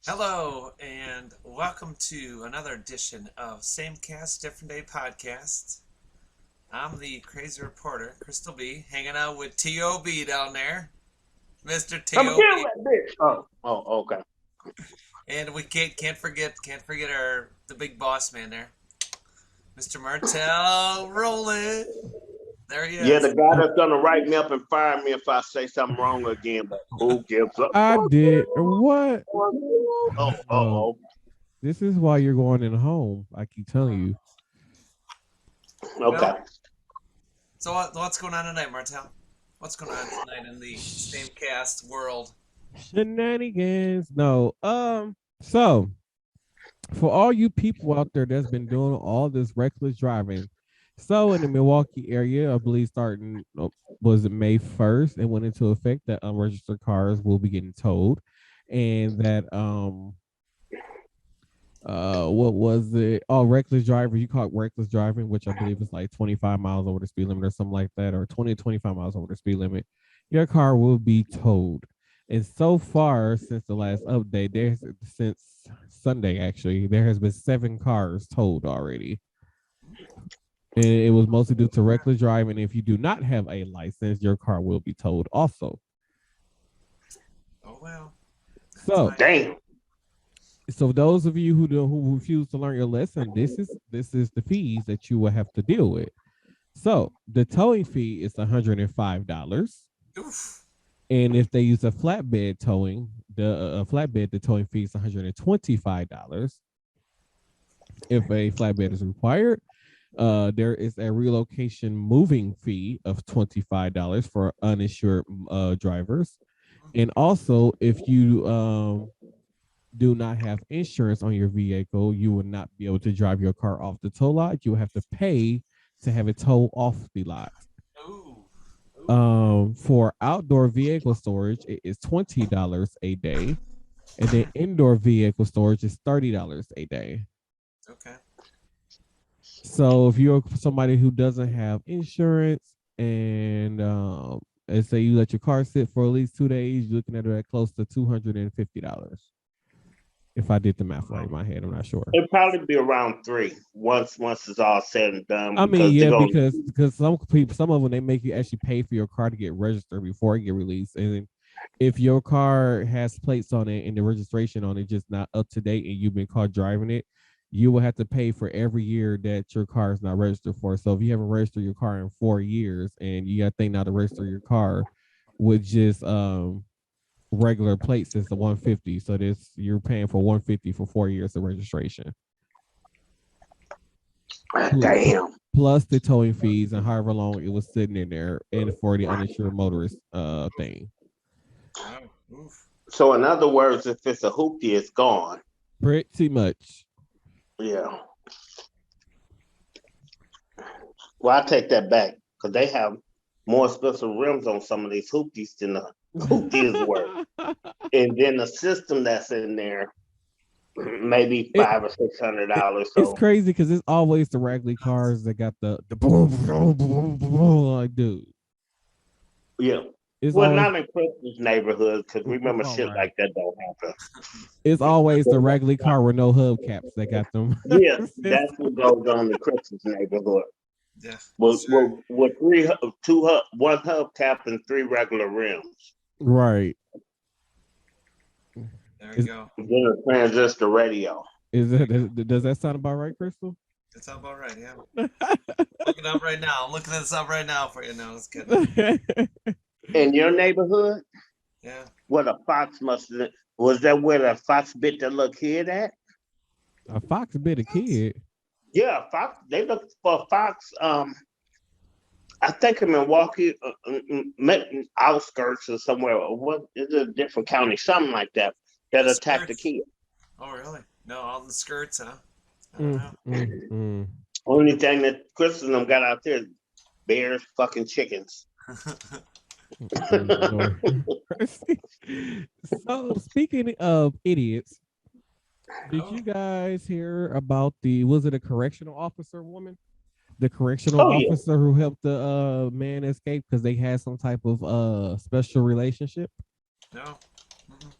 Hello, and welcome to another edition of Same Cast, Different Day podcast. I'm the crazy reporter, Crystal B, hanging out with T.O.B. down there, Mr. Come get T.O.B. that bitch. Okay. And we can't forget the big boss man there, Mr. Martel rolling. There he Yeah, is. the guy that's gonna write me up and fire me if I say something wrong again, but who gives up? I did what? Oh. This is why you're going in home. I keep telling you. Okay. So what's going on tonight, Martel? What's going on tonight in the Same Cast world? Shenanigans. No. So for all you people out there that's been doing all this reckless driving, so in the Milwaukee area, I believe starting was it May 1st, it went into effect that unregistered cars will be getting towed, and that what was it? Oh, reckless driver. You caught reckless driving, which I believe is like 25 miles over the speed limit or something like that, or 20 to 25 miles over the speed limit. Your car will be towed. And so far, since the last update, since Sunday actually, there has been 7 cars towed already. And it was mostly due to reckless driving. If you do not have a license, your car will be towed also. Oh well. So Damn. so those of you who refuse to learn your lesson, this is the fees that you will have to deal with. So the towing fee is $105, Oof. and if they use a flatbed towing, the towing fee is $125. If a flatbed is required, there is a relocation moving fee of $25 for uninsured drivers, and also if you do not have insurance on your vehicle, you will not be able to drive your car off the tow lot. You will have to pay to have it towed off the lot. Ooh. For outdoor vehicle storage, it is $20 a day, and then indoor vehicle storage is $30 a day. Okay. So if you're somebody who doesn't have insurance and say you let your car sit for at least 2 days, you're looking at it at close to $250. If I did the math right in my head, I'm not sure. It'll probably be around 3 once it's all said and done I mean, because they're yeah, gonna because some people, some of them, they make you actually pay for your car to get registered before it get released, and if your car has plates on it and the registration on it just not up to date, and you've been caught driving it, you will have to pay for every year that your car is not registered for. So if you haven't registered your car in 4 years, and you got to think now to register your car with just regular plates, is the 150. So this you're paying for 150 for 4 years of registration. damn. Plus the towing fees and however long it was sitting in there, and for the uninsured motorist thing. Wow. Oof. So in other words, if it's a hoopty, it's gone. Pretty much. Yeah. Well, I take that back because they have more expensive rims on some of these hoopties than the hoopty is worth. And then the system that's in there, maybe it, five or six hundred it dollars. it's So crazy because it's always the raggedy cars that got the boom boom boom boom, like dude. yeah. It's Well, always not in Christmas neighborhood because remember all shit right. like that don't happen. It's always the raggedy car with no hubcaps that got them. Yeah, that's what goes on in Christmas neighborhood. Yeah. With Sure. with, with two one hubcap and 3 regular rims. Right. There we Is go. Then a transistor radio. is There you go. it does that sound about right, Crystal? That's about right. Yeah. Looking up right now. I'm looking this up right now for you. No, it's good. In your neighborhood, Yeah. what a fox must have, was that where the fox bit the little kid at? A fox bit a kid. Yeah, fox. They looked for a fox. I think in Milwaukee, outskirts or somewhere. What is it? A different county, something like that. That The attacked the skirts. kid. Oh, really? No, all the skirts, huh? I don't Mm, know. mm, mm. Only thing that Chris and them got out there is bears, fucking chickens. Lord. So speaking of idiots, did Oh, you guys hear about the was it a correctional officer woman? The correctional Oh yeah, officer who helped the man escape because they had some type of special relationship. no. Mm-mm.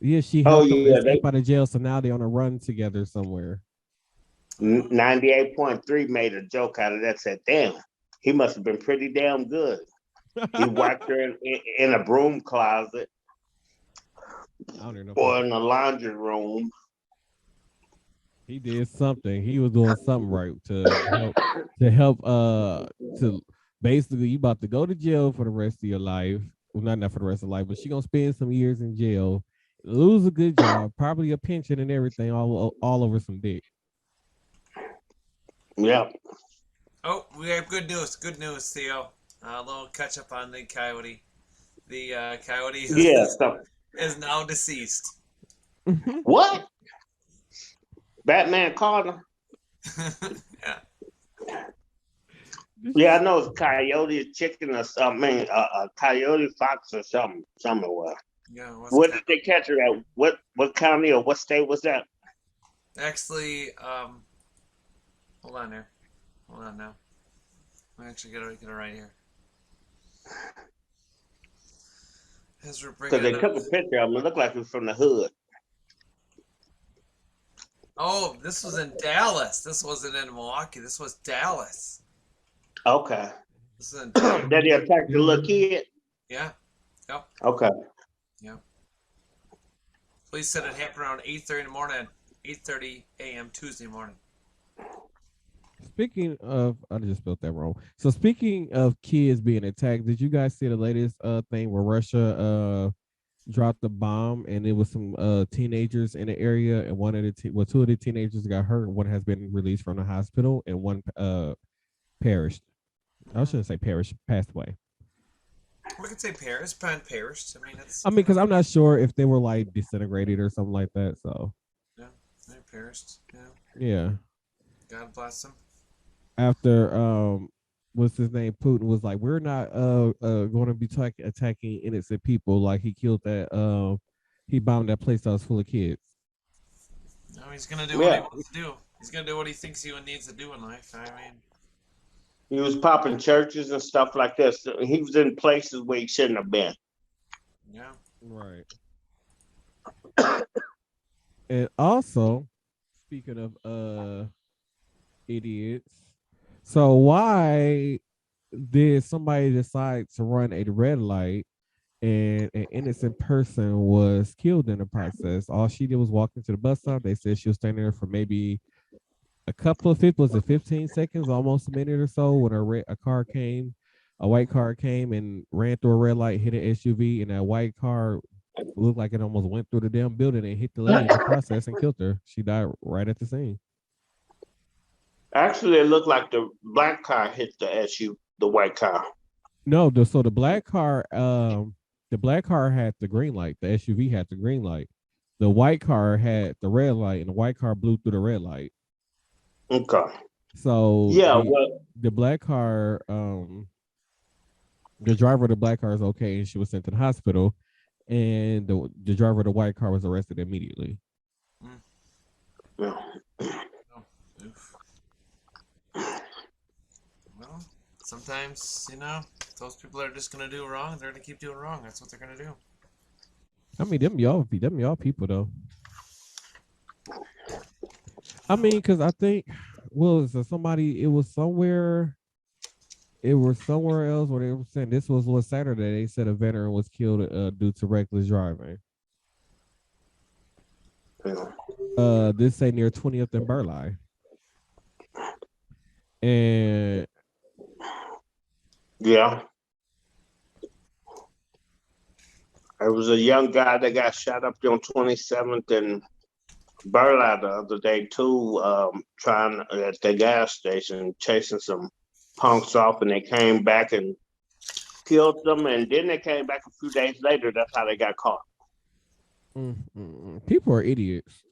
Yeah, she Oh helped him yeah, escape out of jail, so now they're on a run together somewhere. 98.3 made a joke out of that. Said, "Damn, he must have been pretty damn good." He whacked her in a broom closet I don't even know. or in a laundry room. He did something. He was doing something right to basically you about to go to jail for the rest of your life. Well, not for the rest of life, but she gonna spend some years in jail, lose a good job, probably a pension and everything, all over some dick. Yeah, Oh, we have good news. Good news, Theo. A little catch up on the coyote. The coyote yeah. So is now deceased. what? Batman called him. Yeah. Yeah, I know it's coyote, chicken, or something. A coyote, fox, or something. Somewhere. Yeah, it was What did they catch her at? What county or what state was that? actually, hold on there. Hold on now. I actually get it right here. As we're Because bringing they it up. took a picture of him. It looked like he was from the hood. Oh, this was in Dallas. This wasn't in Milwaukee. This was Dallas. Okay. This is in Dallas. Did he attack the little kid? Yeah. Yep. Okay. Yeah. Police said it happened around 8:30 in the morning, 8:30 a.m. Tuesday morning. Speaking of, I just spelled that wrong. So speaking of kids being attacked, did you guys see the latest thing where Russia dropped a bomb and it was some teenagers in the area and one of the two of the teenagers got hurt. One has been released from the hospital and one perished. I shouldn't say perished, passed away. We could say Paris, perished. I mean, it's. I mean, because I'm not sure if they were like disintegrated or something like that. So Yeah, they perished. Yeah. yeah. God bless them. After what's his name? Putin was like, we're not going to be attacking innocent people. Like he killed that he bombed that place that was full of kids. No, he's gonna do what he Yeah. wants to do. He's gonna do what he thinks he needs to do in life. I mean, He was popping churches and stuff like this. He was in places where he shouldn't have been. yeah. Right. And also, speaking of idiots, so why did somebody decide to run a red light and an innocent person was killed in the process? All she did was walk into the bus stop. They said she was standing there for maybe a couple of 15 seconds, almost a minute or so, when a white car came and ran through a red light, hit an SUV, and that white car looked like it almost went through the damn building and hit the lady in the process and killed her. She died right at the scene. Actually, it looked like the black car hit the white car. No, so the black car had the green light. The SUV had the green light. The white car had the red light, and the white car blew through the red light. Okay. So Yeah. Well, the black car, the driver of the black car is okay, and she was sent to the hospital. And the driver of the white car was arrested immediately. yeah. Oh, oof. Well, sometimes those people are just gonna do wrong. They're gonna keep doing wrong. That's what they're gonna do. I mean, them y'all people though. I mean, because I think, well, so somebody, it was somewhere else where they were saying this was Saturday. They said a veteran was killed due to reckless driving. This say near 20th and Burleigh. And Yeah. There was a young guy that got shot up on 27th and Burleigh the other day too, trying at the gas station, chasing some punks off, and they came back and killed them, and then they came back a few days later. That's how they got caught. People are idiots.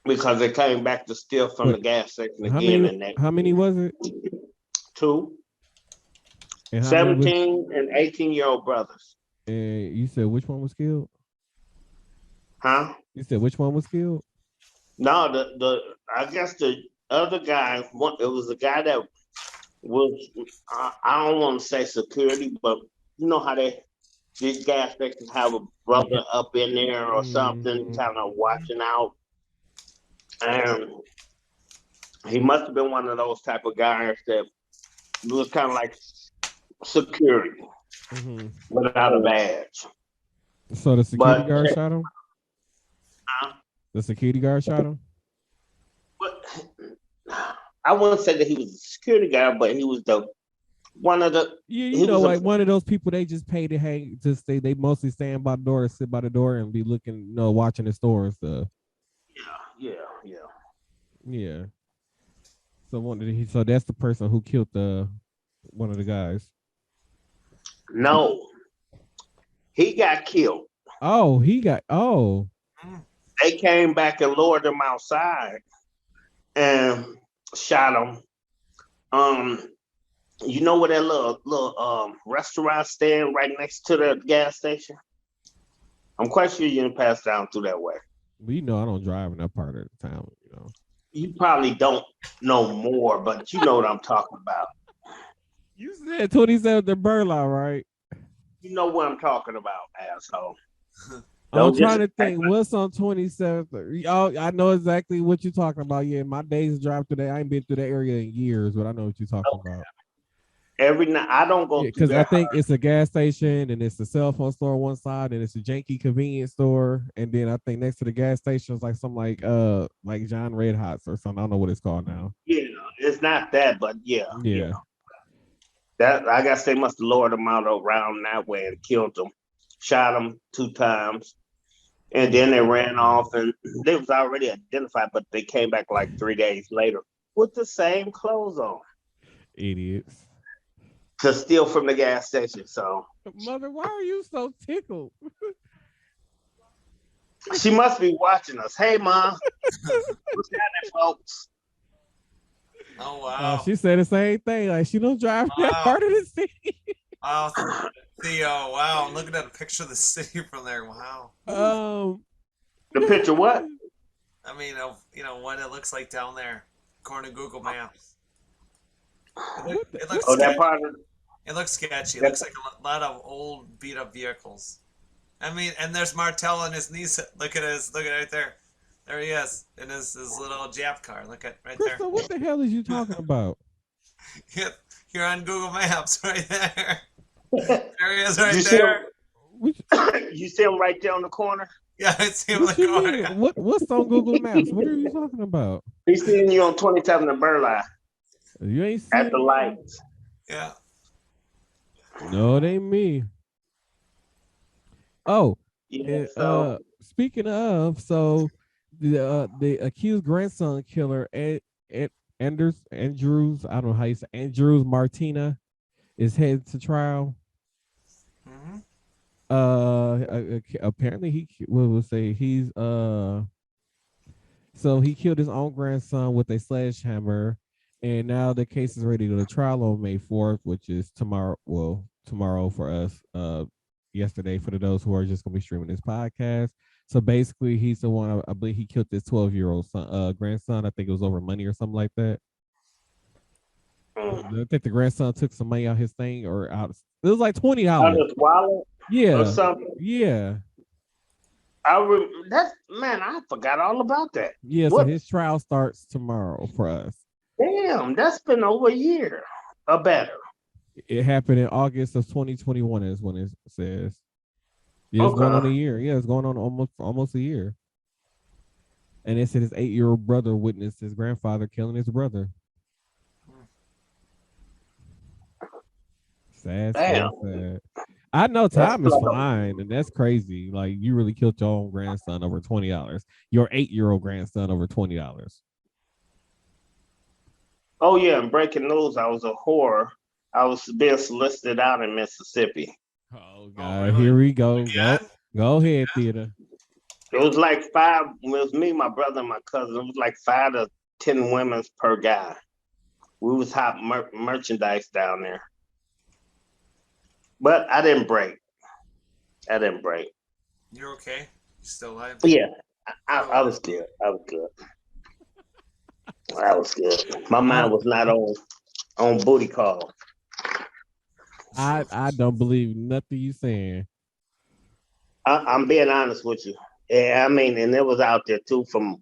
Because they came back to steal from the gas station again. How many was it? Two. And 17 and 18-year-old brothers. And you said which one was killed? Huh? You said which one was killed? No, I guess the other guy, it was the guy that was, I don't want to say security, but you know how they These gas stations have a brother up in there or something, Mhm. kind of watching out. And he must have been one of those type of guys that was kind of like security Mhm. without a badge. So the security But, guard shot him. uh, The security guard shot him. but I wouldn't say that he was a security guy, but he was the one of the. Yeah, you He know, was a like one of those people they just pay to hang, just they mostly stand by the door, sit by the door, and be looking, watching the store and stuff. yeah. Yeah. So that's the person who killed the one of the guys. No, he got killed. Oh, he got. Oh, Mm. They came back and lured him outside and shot him. Um, you know where that little restaurant stand right next to the gas station? I'm quite sure you didn't pass down through that way. well, I don't drive in that part of the town. You probably don't know more, but you know what I'm talking about. You said 27th and Burla, right? You know what I'm talking about, asshole. I'm Don't just trying to think what's on 27th. Oh, I know exactly what you're talking about. Yeah, my days drive through there. I ain't been through that area in years, but I know what you're talking about. every night. I don't go Yeah, through because I there. think it's a gas station and it's a cell phone store on one side and it's a janky convenience store. And then I think next to the gas station is like some like John Red Hots or something. I don't know what it's called now. Yeah, it's not that, but yeah. Yeah. That I guess they must have lured him out around that way and killed him, shot him 2 times, and then they ran off and they was already identified, but they came back like 3 days later with the same clothes on Idiots. to steal from the gas station. So Mother, why are you so tickled? she must be watching us. Hey, mom, what's happening, folks? Oh wow! She said the same thing. Like she don't drive that Wow. part of the city. Wow, Theo! Wow, I'm looking at a picture of the city from there. Wow. The picture what? I mean, of what it looks like down there, according to Google Maps. It looks Oh, that sketchy. part of It looks sketchy. It that, looks like a lot of old, beat up vehicles. I mean, and there's Martel and his niece. Look at right there. There he is in his little Jap car. Look at right there. Crystal, what the hell is you talking about? Yep, you're on Google Maps right there. There he is right you see there. him? You see him right there on the corner? Yeah, I see him in What the you corner. mean? What's on Google Maps? What are you talking about? He's seeing you on 27 and Burleigh You ain't at the seen lights. Yeah. No, it ain't me. Oh, Yeah, and, so speaking of, so the accused grandson killer, Andrews, I don't know how you say Andrews Martina, is headed to trial. Mm-hmm. Apparently he will say he's so he killed his own grandson with a sledgehammer, and now the case is ready to go to trial on May 4th, which is tomorrow. Well, tomorrow for us. Yesterday for those who are just gonna be streaming this podcast. So basically, he's the one I believe he killed this 12-year-old son, grandson. I think it was over money or something like that. I think the grandson took some money out his thing or out. It was like $20. his wallet or Yeah, something. yeah, That's man, I forgot all about that. yeah. So What? his trial starts tomorrow for us. Damn, that's been over a year or better. It happened in August of 2021 is when it says. Yeah, it's going on a year. Yeah, it's going on almost a year. And it said his 8-year-old brother witnessed his grandfather killing his brother. Sad, Damn. sad. I know time is flying, and that's crazy. Like you really killed your own grandson over $20. Your 8-year-old grandson over $20. Oh yeah, and breaking news, I was a whore. I was being solicited out in Mississippi. Oh God, really? here we go. Again? Go ahead, Theater. It was like 5. It was me, my brother, and my cousin. It was like 5 to 10 women per guy. We was hot merchandise down there, but I didn't break. You're okay? You still alive? Yeah, I was good. I was good. My mind was not on booty call. I don't believe nothing you saying. I'm being honest with you. Yeah, I mean, and it was out there too from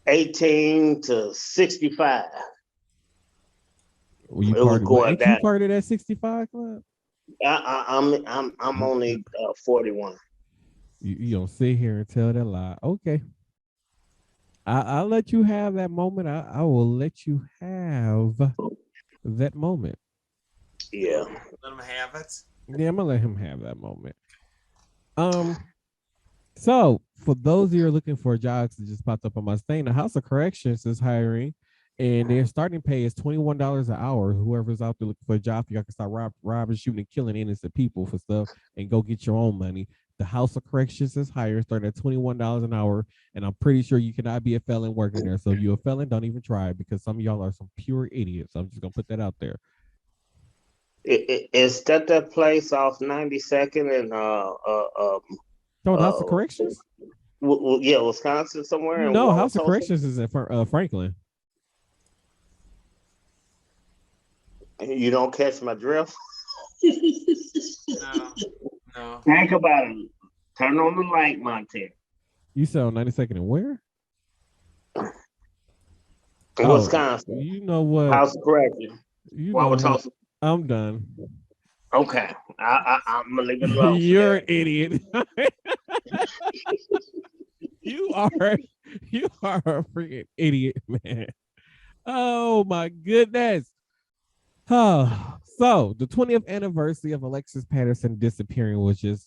18 to 65. Were you It was part of? Well, going ain't you down. part of that 65 club? I'm only 41. You don't sit here and tell that lie. Okay, I'll let you have that moment. I will let you have that moment. Yeah. Let him have it. Yeah, I'm gonna let him have that moment. Um, so for those of you who are looking for jobs that just popped up on my thing, the House of Corrections is hiring, and their starting pay is $21 an hour. Whoever's out there looking for a job, y'all can start robbing, shooting, and killing innocent people for stuff, and go get your own money. The House of Corrections is hiring, starting at $21 an hour, and I'm pretty sure you cannot be a felon working there. So if you're a felon, don't even try it, because some of y'all are some pure idiots. I'm just gonna put that out there. Is that place off 92nd and So the House of uh Corrections? yeah, Wisconsin somewhere in No, House of Wauwatosa? Corrections is in Franklin. You don't catch my drift? No, no. Think about it. Turn on the light, Montana. You said on 92nd and where? Oh, Wisconsin. you know what? House of Correction. You know what? Wauwatosa. I'm done. Okay. I'm gonna leave it alone for You're that. an idiot. you are you are a freaking idiot, man. Oh my goodness. Oh, so the 20th anniversary of Alexis Patterson disappearing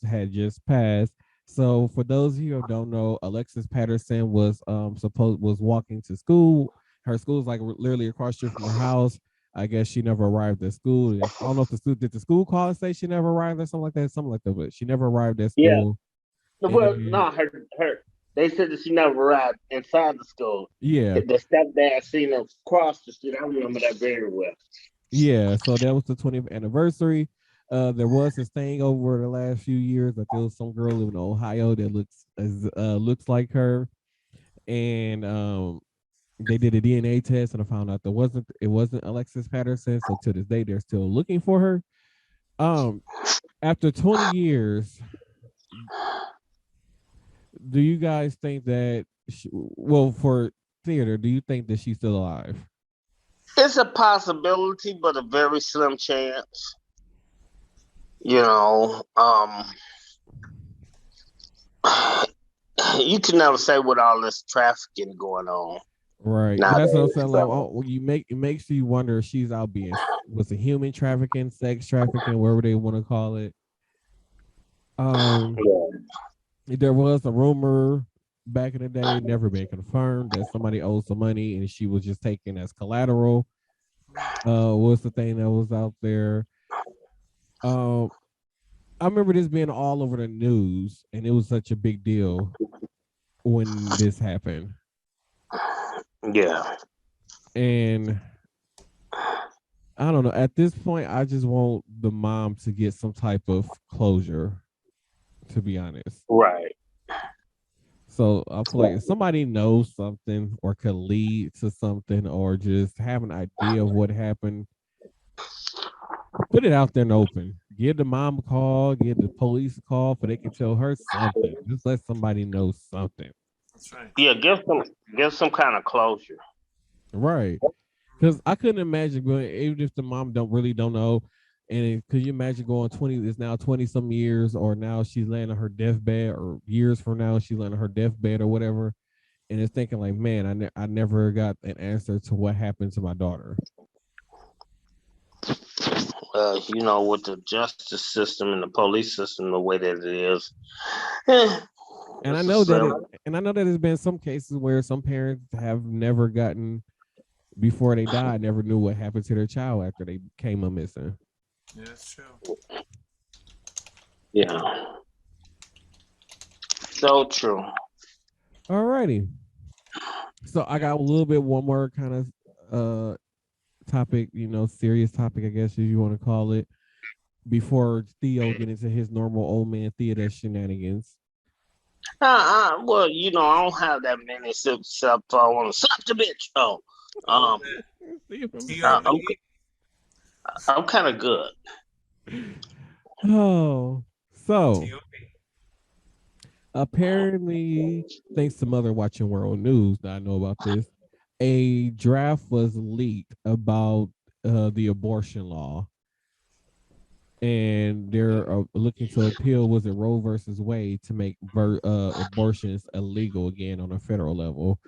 had just passed. So for those of you who don't know, Alexis Patterson was walking to school. Her school is like literally across the street from her house. I guess she never arrived at school. I don't know if the school call and say she never arrived or something like that, but she never arrived at Yeah. school. Well, And no, her. They said that she never arrived inside the school. yeah, The stepdad seen her cross the street. I remember that very well. yeah. So that was the 20th anniversary. There was this thing over the last few years that there was some girl living in Ohio that looks like her, and they did a DNA test and I found out it wasn't Alexis Patterson. So to this day, they're still looking for her. After 20 years, do you guys think that? For theater, do you think that she's still alive? It's a possibility, but a very slim chance. You know, you can never say with all this trafficking going on Right, but that's what I'm nowadays. saying. Like, oh, it makes you wonder if she's out being was it human trafficking, sex trafficking, whatever they want to call it. Yeah. There was a rumor back in the day, never been confirmed, that somebody owed some money and she was just taken as collateral. Was the thing that was out there. Um, I remember this being all over the news, and it was such a big deal when this happened. Yeah. And I don't know. At this point, I just want the mom to get some type of closure, to be honest. Right. So I feel like if somebody knows something or could lead to something or just have an idea of what happened, put it out there and open. Give the mom a call, give the police a call, so they can tell her something. Just let somebody know something. That's right. Yeah, give some kind of closure. Right. Because I couldn't imagine going, even if the mom don't know. And could you imagine going 20, it's now 20 some years, or now she's laying on her deathbed, or years from now she's laying on her deathbed or whatever. And it's thinking like, man, I never got an answer to what happened to my daughter. You know, with the justice system and the police system the way that it is. And I know that there's been some cases where some parents have never gotten, before they died, never knew what happened to their child after they came up missing. Yeah, that's true. Yeah. So true. Alrighty. So I got a little bit one more kind of topic, serious topic, I guess, if you want to call it, before Theo get into his normal old man theater shenanigans. Well, I don't have that many except I want to slap the bitch. Oh, I'm kind of good. Oh, So T.O.B. apparently, thanks to Mother watching World News, that I know about this, a draft was leaked about the abortion law, and they're looking to appeal. Was it Roe versus Wade to make abortions illegal again on a federal level,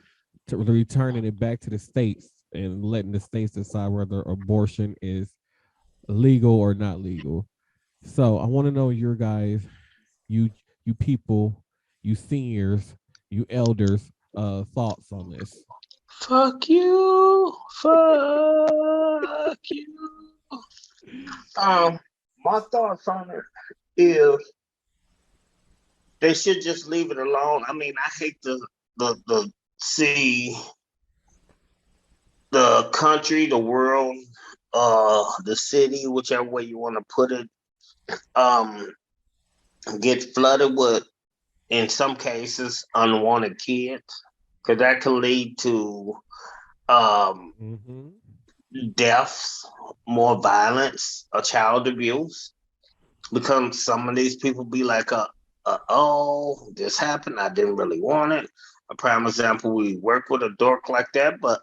to returning it back to the states and letting the states decide whether abortion is legal or not legal. So I want to know your guys, you you people, you seniors, you elders, thoughts on this. Fuck you. Fuck you. Um, my thoughts on it is they should just leave it alone. I mean, I hate the see the country, the world, the city, whichever way you want to put it, um, get flooded with, in some cases, unwanted kids, because that can lead to um, Mm-hmm. deaths, more violence, or child abuse. Because some of these people be like, oh, this happened. I didn't really want it. A prime example, we work with a dork like that, but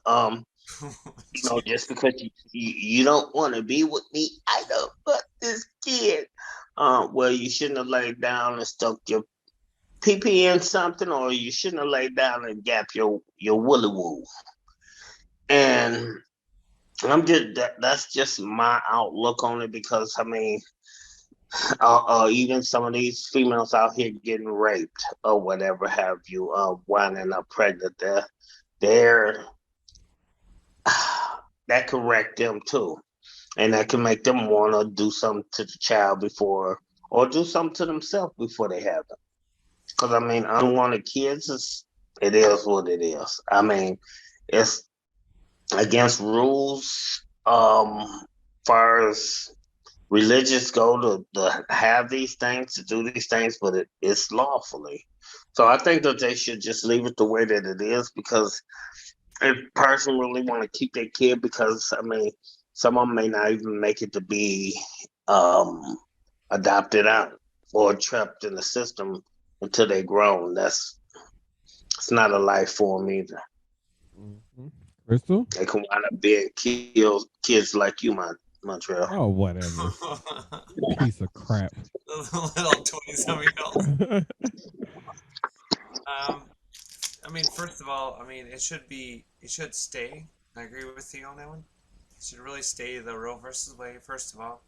just because you don't want to be with me, I don't want this kid. Well, you shouldn't have laid down and stuck your pee in something, or you shouldn't have laid down and gap your woolly woo. And that's just my outlook on it, because I mean, even some of these females out here getting raped or whatever have you, winding up pregnant, they're that can wreck them too, and that can make them want to do something to the child before, or do something to themselves before they have them. Because I mean, unwanted kids is what it is. I mean, it's against rules. Far as religious go to have these things, to do these things, but it's lawfully. So I think that they should just leave it the way that it is, because if a person really want to keep their kid, because I mean, some of them may not even make it to be adopted out or trapped in the system until they grown. It's not a life form either. Mm-hmm. Crystal? They can wind up being kids like you, Montreal. Oh, whatever. Piece of crap. Little 20-something-year-olds. I mean, first of all, I mean, it should stay. I agree with you on that one. It should really stay the Roe versus Wade, first of all.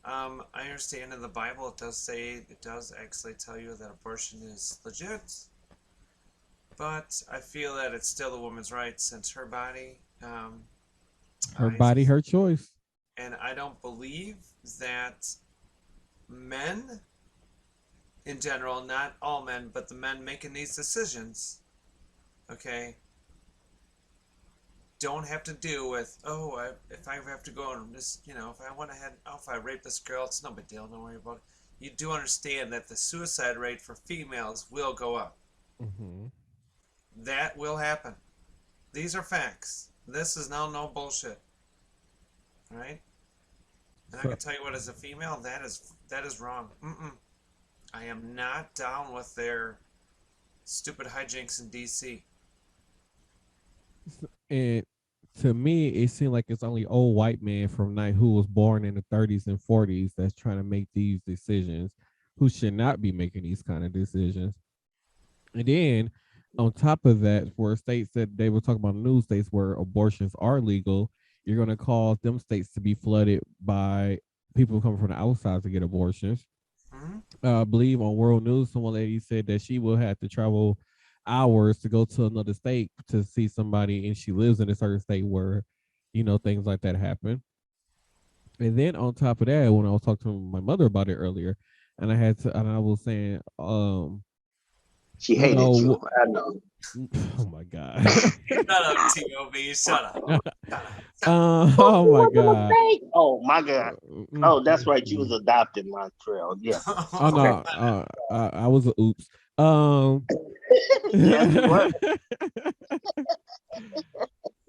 I understand in the Bible it does actually tell you that abortion is legit, but I feel that it's still the woman's right, since her body. Her body, her choice. And I don't believe that men in general, not all men, but the men making these decisions, okay, don't have to deal with, if I have to go and this, if I went ahead, if I rape this girl, it's no big deal, don't worry about it. You do understand that the suicide rate for females will go up. Mm-hmm. That will happen. These are facts. This is no bullshit. All right? And I can tell you what, as a female, that is wrong. I am not down with their stupid hijinks in DC. And to me, it seemed like it's only old white men from night who was born in the 30s and 40s that's trying to make these decisions, who should not be making these kind of decisions. And then on top of that, for states that they were talking about, news states where abortions are legal, you're going to cause them states to be flooded by people coming from the outside to get abortions. I believe on World News, someone lady said that she will have to travel hours to go to another state to see somebody, and she lives in a certain state where, things like that happen. And then on top of that, when I was talking to my mother about it earlier, and I was saying, She hated you. I know. oh my god. Shut up, T.O.B. Shut up. Oh my god. Oh my god. Oh, that's right. You was adopted, Montreal. Yeah. Oh no. I was a oops. Yes, you were.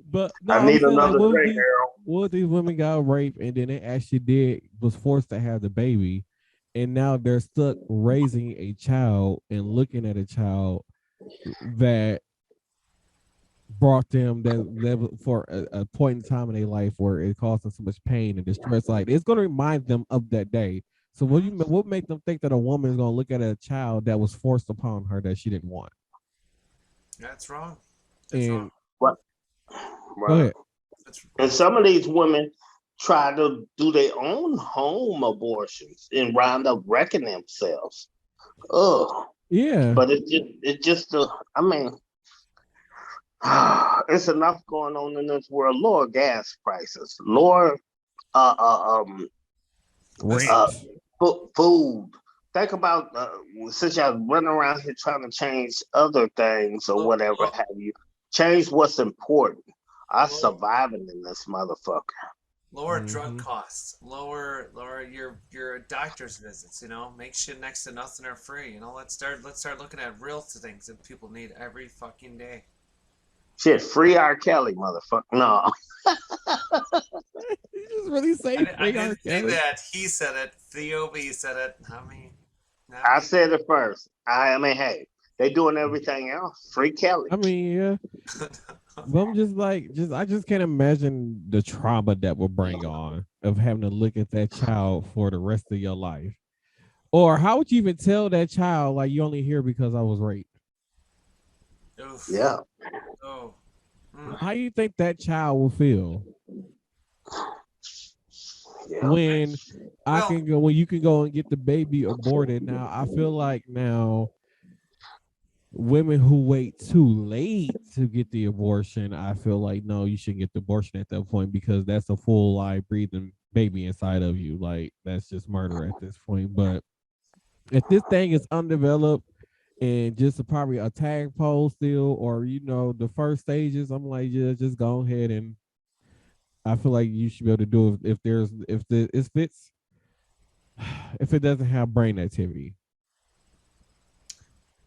But no, I I was need saying, like, another drink, Harold. what if these women got raped and then they actually was forced to have the baby, and now they're stuck raising a child and looking at a child that brought them that level for a point in time in their life where it caused them so much pain and distress. Like it's going to remind them of that day. So what make them think that a woman is going to look at a child that was forced upon her that she didn't want? That's wrong. That's And wrong. What? go ahead. And some of these women try to do their own home abortions and round up wrecking themselves. Ugh. Yeah. But it's just I mean, it's enough going on in this world. Lower gas prices, lower Rent. food. Think about since y'all running around here trying to change other things or whatever have you. Change what's important. Us surviving in this motherfucker. Lower drug costs. Lower your doctor's visits. You know, make shit next to nothing or free. You know, let's start looking at real things that people need every fucking day. Shit, free R. Kelly, motherfucker. No. You just really say I didn't say that. He said it. Theo B said it. I said it first. I mean, hey, they doing everything else. Free Kelly. I mean, yeah. But I'm just like, I just can't imagine the trauma that will bring on of having to look at that child for the rest of your life. Or how would you even tell that child, like, you only here because I was raped? Oof. Yeah. Oh. How do you think that child will feel? Yeah. When you can go and get the baby aborted. Now, I feel like now women who wait too late to get the abortion, I feel like, no, you shouldn't get the abortion at that point because that's a full live breathing baby inside of you. Like, that's just murder at this point. But if this thing is undeveloped and just probably a tadpole still, or, you know, the first stages, I'm like, yeah, just go ahead, and I feel like you should be able to do it if it doesn't have brain activity.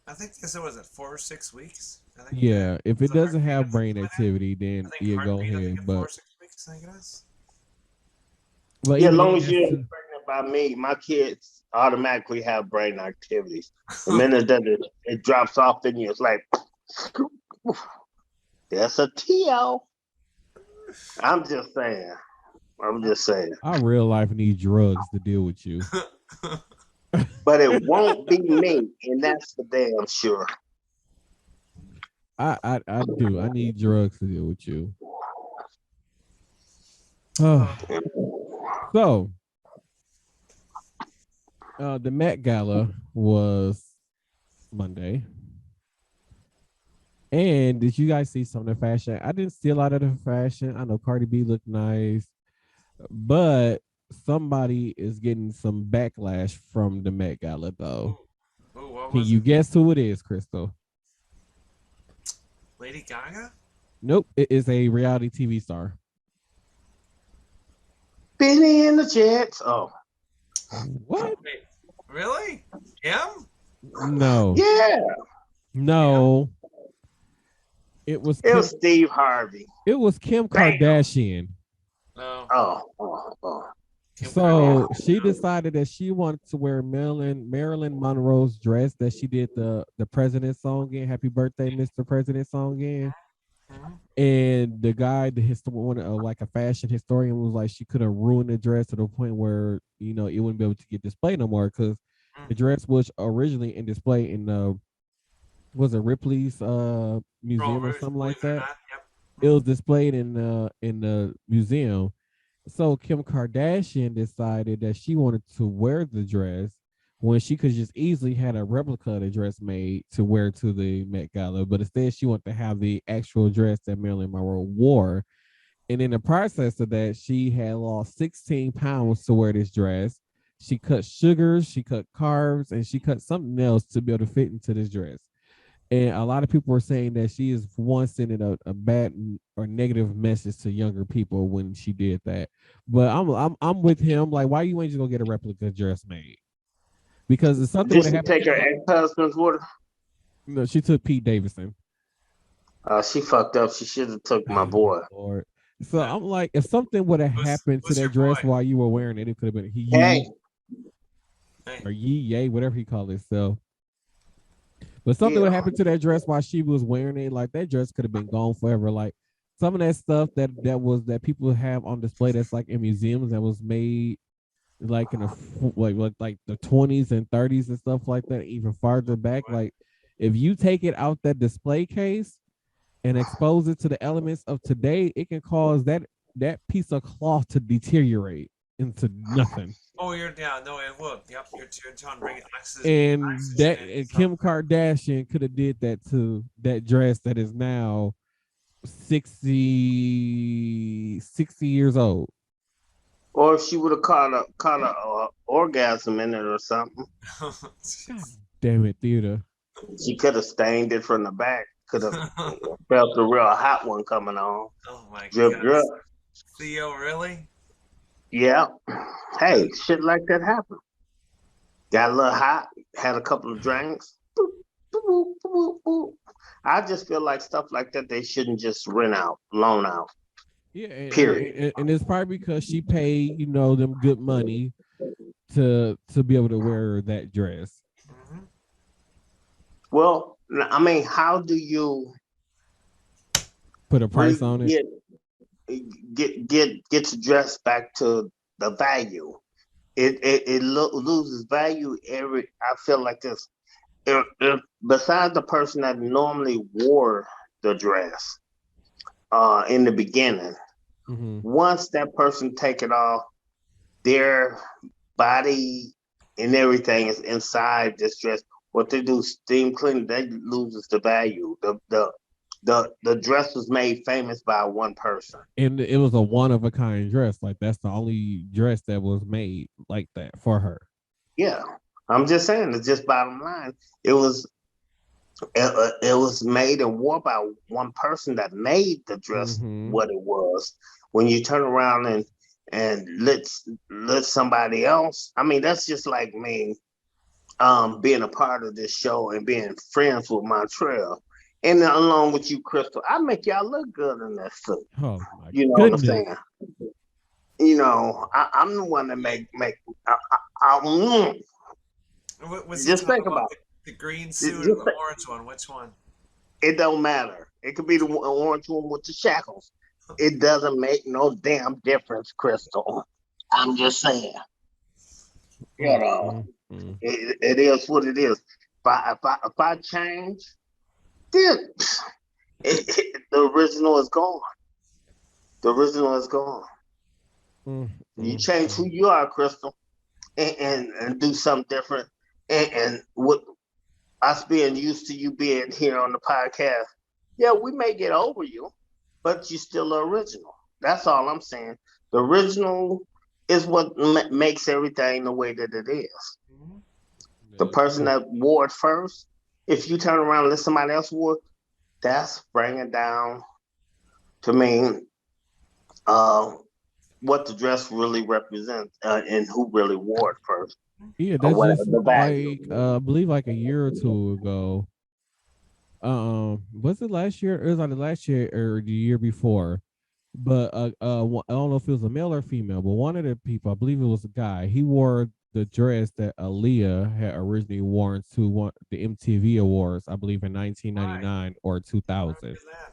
I think they said, was it 4 or 6 weeks? I think Yeah, if it doesn't have brain activity, then yeah, go ahead. But 4 or 6 weeks, I guess. But Yeah, as even long then, as you're pregnant by me, my kids automatically have brain activities. The minute that it drops off in you, it's like, that's a T.O. I'm just saying. our real life needs drugs to deal with you. But it won't be me, and that's for damn sure. I do. I need drugs to deal with you. So, the Met Gala was Monday. And did you guys see some of the fashion? I didn't see a lot of the fashion. I know Cardi B looked nice, but somebody is getting some backlash from the Met Gala, though. Can you guess who it is, Crystal? Lady Gaga? Nope, it is a reality TV star. Benny and the Jets. Oh. What? Wait, really? Him? No. Yeah. No. It was Steve Harvey. It was Kim Kardashian. Oh. So she decided that she wanted to wear Marilyn Monroe's dress that she did the President song in, Happy Birthday, Mr. President song in. And the guy, like a fashion historian, was like, she could have ruined the dress to the point where, you know, it wouldn't be able to get displayed no more because the dress was originally in display in was it Ripley's museum or something like that? Yep. It was displayed in the museum. So Kim Kardashian decided that she wanted to wear the dress when she could just easily had a replica of the dress made to wear to the Met Gala, but instead she wanted to have the actual dress that Marilyn Monroe wore. And in the process of that, she had lost 16 pounds to wear this dress. She cut sugars, she cut carbs, and she cut something else to be able to fit into this dress. And a lot of people are saying that she is sending a bad or negative message to younger people when she did that. But I'm with him. Like, why you ain't just gonna get a replica dress made? Because it's something. Did she take her ex-husband's with her? No, she took Pete Davidson. She fucked up. She should have took my boy. Lord. So I'm like, if something would have happened to that dress while you were wearing it, it could have been he. Hey, Hey. or yay, whatever he called himself. But something would Yeah. happen to that dress while she was wearing it. Like that dress could have been gone forever. Like some of that stuff that people have on display that's like in museums that was made like in the like the 20s and 30s and stuff like that, even farther back. Like if you take it out that display case and expose it to the elements of today, it can cause that piece of cloth to deteriorate into nothing. Oh, no, it will. Yep, you're trying to bring And oxygen that in. and So, Kim Kardashian could have did that to that dress that is now 60 years old. Or she would have caught a orgasm in it or something. God damn it, theater. She could have stained it from the back. Could have felt the real hot one coming on. oh my Drip, God, drip. Theo, really? Yeah. Hey, shit like that happened. Got a little hot. Had a couple of drinks. Boop, boop, boop, boop. I just feel like stuff like that they shouldn't just rent out, loan out. Yeah, Period. and it's probably because she paid, them good money to be able to wear that dress. Mm-hmm. Well, I mean, how do you Put a price re- on it. get the dress back to the value? It loses value every. I feel like this. If besides the person that normally wore the dress in the beginning, Mm-hmm. once that person take it off, their body and everything is inside this dress. What they do, steam clean, that loses the value. The dress was made famous by one person. And it was a one of a kind dress. Like that's the only dress that was made like that for her. Yeah, I'm just saying. It's just bottom line. It was it was made and wore by one person that made the dress Mm-hmm. what it was. When you turn around and let somebody else, I mean, that's just like me being a part of this show and being friends with Montreal. And along with you, Crystal, I make y'all look good in that suit. Oh my You know what I'm goodness. saying? I'm the one that make. Was he Just talking think about about the green it. suit or the orange one? Which one? It don't matter. It could be the orange one with the shackles. It doesn't make no damn difference, Crystal. I'm just saying. You know, Mm-hmm. it is what it is. If I change, then the original is gone. The original is gone. You change who you are, Crystal, and do something different. And what us being used to you being here on the podcast, yeah, we may get over you, but you're still the original. That's all I'm saying. The original is what makes everything the way that it is. Mm-hmm. The person that wore it first, if you turn around and let somebody else wore it, that's bringing down to me uh, what the dress really represents and who really wore it first Yeah, or that's whatever just the value. like I believe like a year or two ago. Was it last year? It was either last year or the year before. But I don't know if it was a male or female, but one of the people, I believe it was a guy, he wore the dress that Aaliyah had originally worn to the MTV Awards, I believe in Why? 1999 or Why 2000. do that?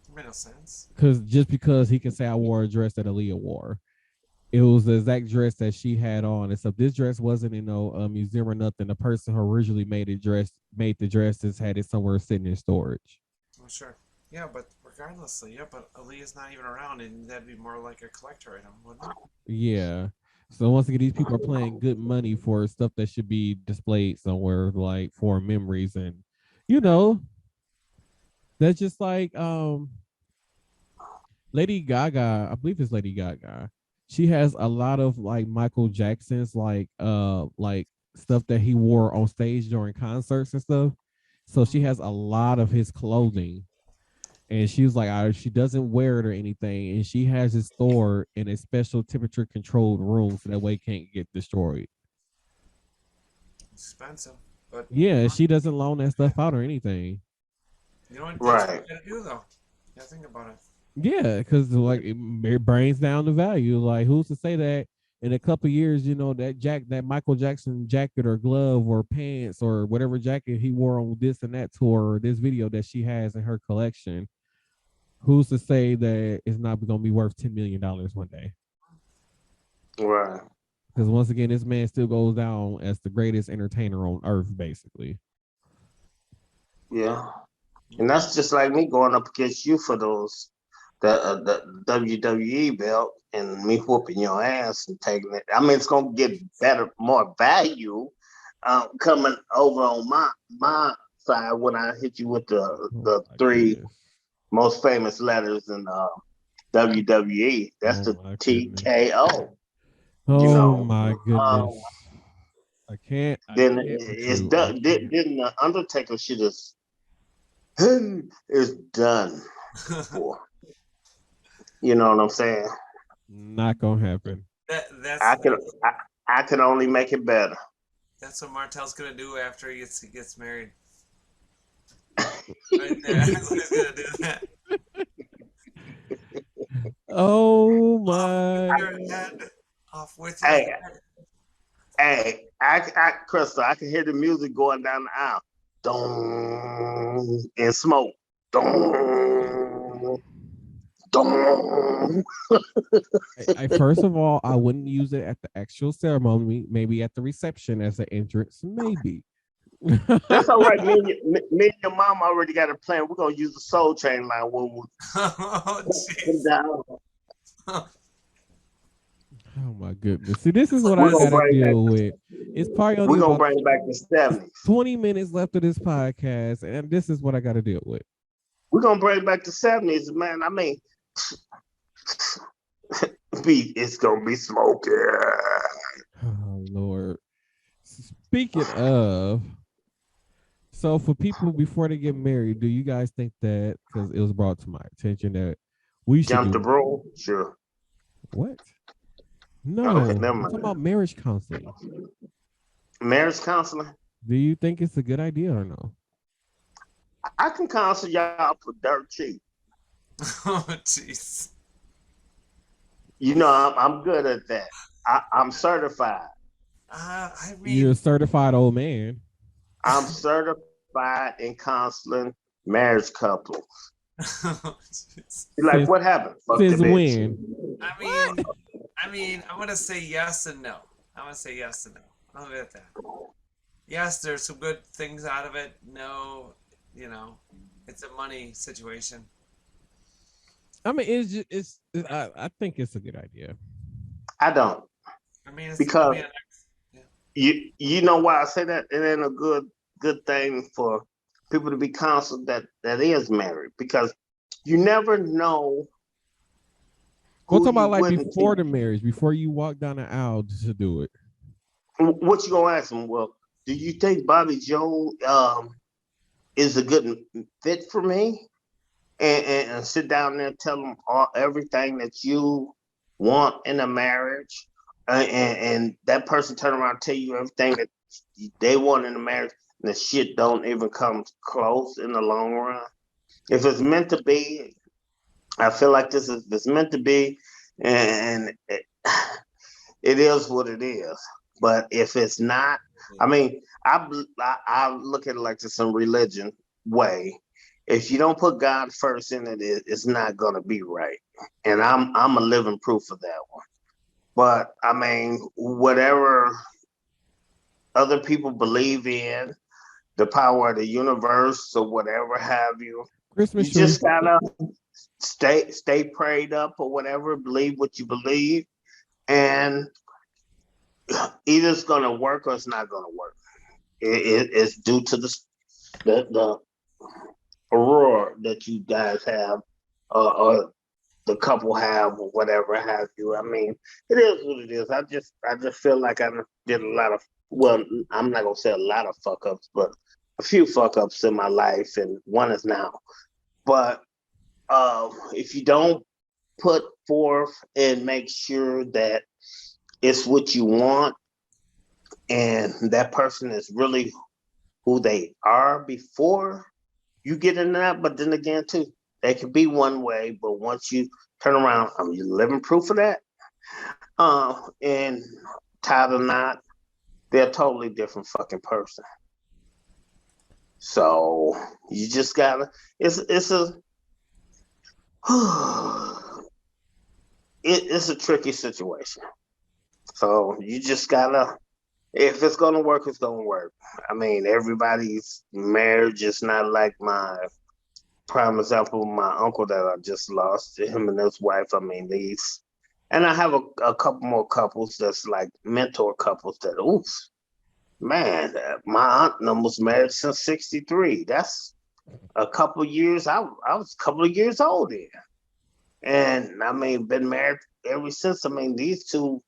It made no sense. Because he can say I wore a dress that Aaliyah wore. It was the exact dress that she had on. Except this dress wasn't in no museum or nothing. The person who originally made the dresses had it somewhere sitting in storage. Oh, sure. Yeah, but regardlessly, yeah, but Aaliyah's not even around, and that'd be more like a collector item, wouldn't it? Yeah. So once again, these people are paying good money for stuff that should be displayed somewhere, like for memories, and you know, that's just like Lady Gaga. I believe it's Lady Gaga. She has a lot of like Michael Jackson's like stuff that he wore on stage during concerts and stuff. So she has a lot of his clothing, and she was like, she doesn't wear it or anything, and she has it stored in a special temperature controlled room so that way it can't get destroyed. It's expensive, but Yeah, she doesn't loan that stuff out or anything. you know what? That's what Right. you gotta do, though. You gotta think about it. Yeah, because like it brings down the value. Like, who's to say that in a couple of years, that Michael Jackson jacket or glove or pants or whatever jacket he wore on this and that tour or this video that she has in her collection, who's to say that it's not going to be worth $10 million one day? Right. Because once again, this man still goes down as the greatest entertainer on earth, basically. Yeah. And that's just like me going up against you for the WWE belt and me whooping your ass and taking it. I mean, it's gonna get better, more value coming over on my side when I hit you with the three most famous letters in WWE. That's the TKO. Oh my goodness! I can't. Then it's done. Then the Undertaker shit is done. You know what I'm saying? Not gonna happen. I can only make it better. That's what Martel's gonna do after he gets married. Right there. He's gonna do that. Oh my! Off with your head. Hey, Crystal, I can hear the music going down the aisle. Dong, and smoke. Dong. Dong. First of all, I wouldn't use it at the actual ceremony. Maybe at the reception as an entrance. Maybe. That's all right. Me and your mom already got a plan. We're gonna use the Soul Train line when we Oh my goodness! See, this is what I gotta deal with. It's probably only we're gonna bring back the 70s. 20 minutes left of this podcast, and this is what I gotta deal with. We're gonna bring back the 70s, man. I mean, it's gonna be smoking. Oh Lord. Speaking of, so for people before they get married, do you guys think that, because it was brought to my attention, that we should jump the broom? Sure. What? No, I'm talking about marriage counseling. Marriage counseling? Do you think it's a good idea or no? I can counsel y'all for dirt cheap. Oh, jeez. You know, I'm good at that. I'm certified. I mean, you're a certified old man. I'm certified in counseling marriage couples. You're like, what happened? Since when? I mean, I'm gonna say yes and no. I'm gonna say yes and no. I'll leave it at that. Yes, there's some good things out of it. No, it's a money situation. I mean, I think it's a good idea. I don't. I mean, because you know why I say that? It ain't a good thing for people to be counseled that is married, because you never know. We'll talk about like before the marriage, before you walk down the aisle to do it. What you gonna ask them? Well, do you think Bobby Joe is a good fit for me? And sit down there and tell them everything that you want in a marriage, and that person turn around and tell you everything that they want in a marriage, and the shit don't even come close in the long run. If it's meant to be, I feel like it's meant to be, and it is what it is. But if it's not, I mean, I look at it like this in religion way. If you don't put God first in it, it's not gonna be right. And I'm a living proof of that one. But I mean, whatever other people believe in, the power of the universe or whatever have you, you just gotta stay prayed up or whatever, believe what you believe, and either it's gonna work or it's not gonna work. It's due to the aurora that you guys have, or the couple have, or whatever have you. I mean, it is what it is. I just feel like I did a lot of, well, I'm not gonna say a lot of fuck ups, but a few fuck ups in my life, and one is now. But if you don't put forth and make sure that it's what you want, and that person is really who they are before you get into that, but then again, too, they could be one way, but once you turn around, I'm living proof of that. and tied or not, they're a totally different fucking person. So you just gotta. It's a it's a tricky situation. So you just gotta. If it's gonna work, it's gonna work. I mean, everybody's marriage is not like my prime example. My uncle that I just lost, him and his wife. I mean, these, and I have a couple more couples that's like mentor couples that, oof, man, my aunt was married since '63. That's a couple years. I was a couple of years old then, and I mean, been married ever since. I mean, these two,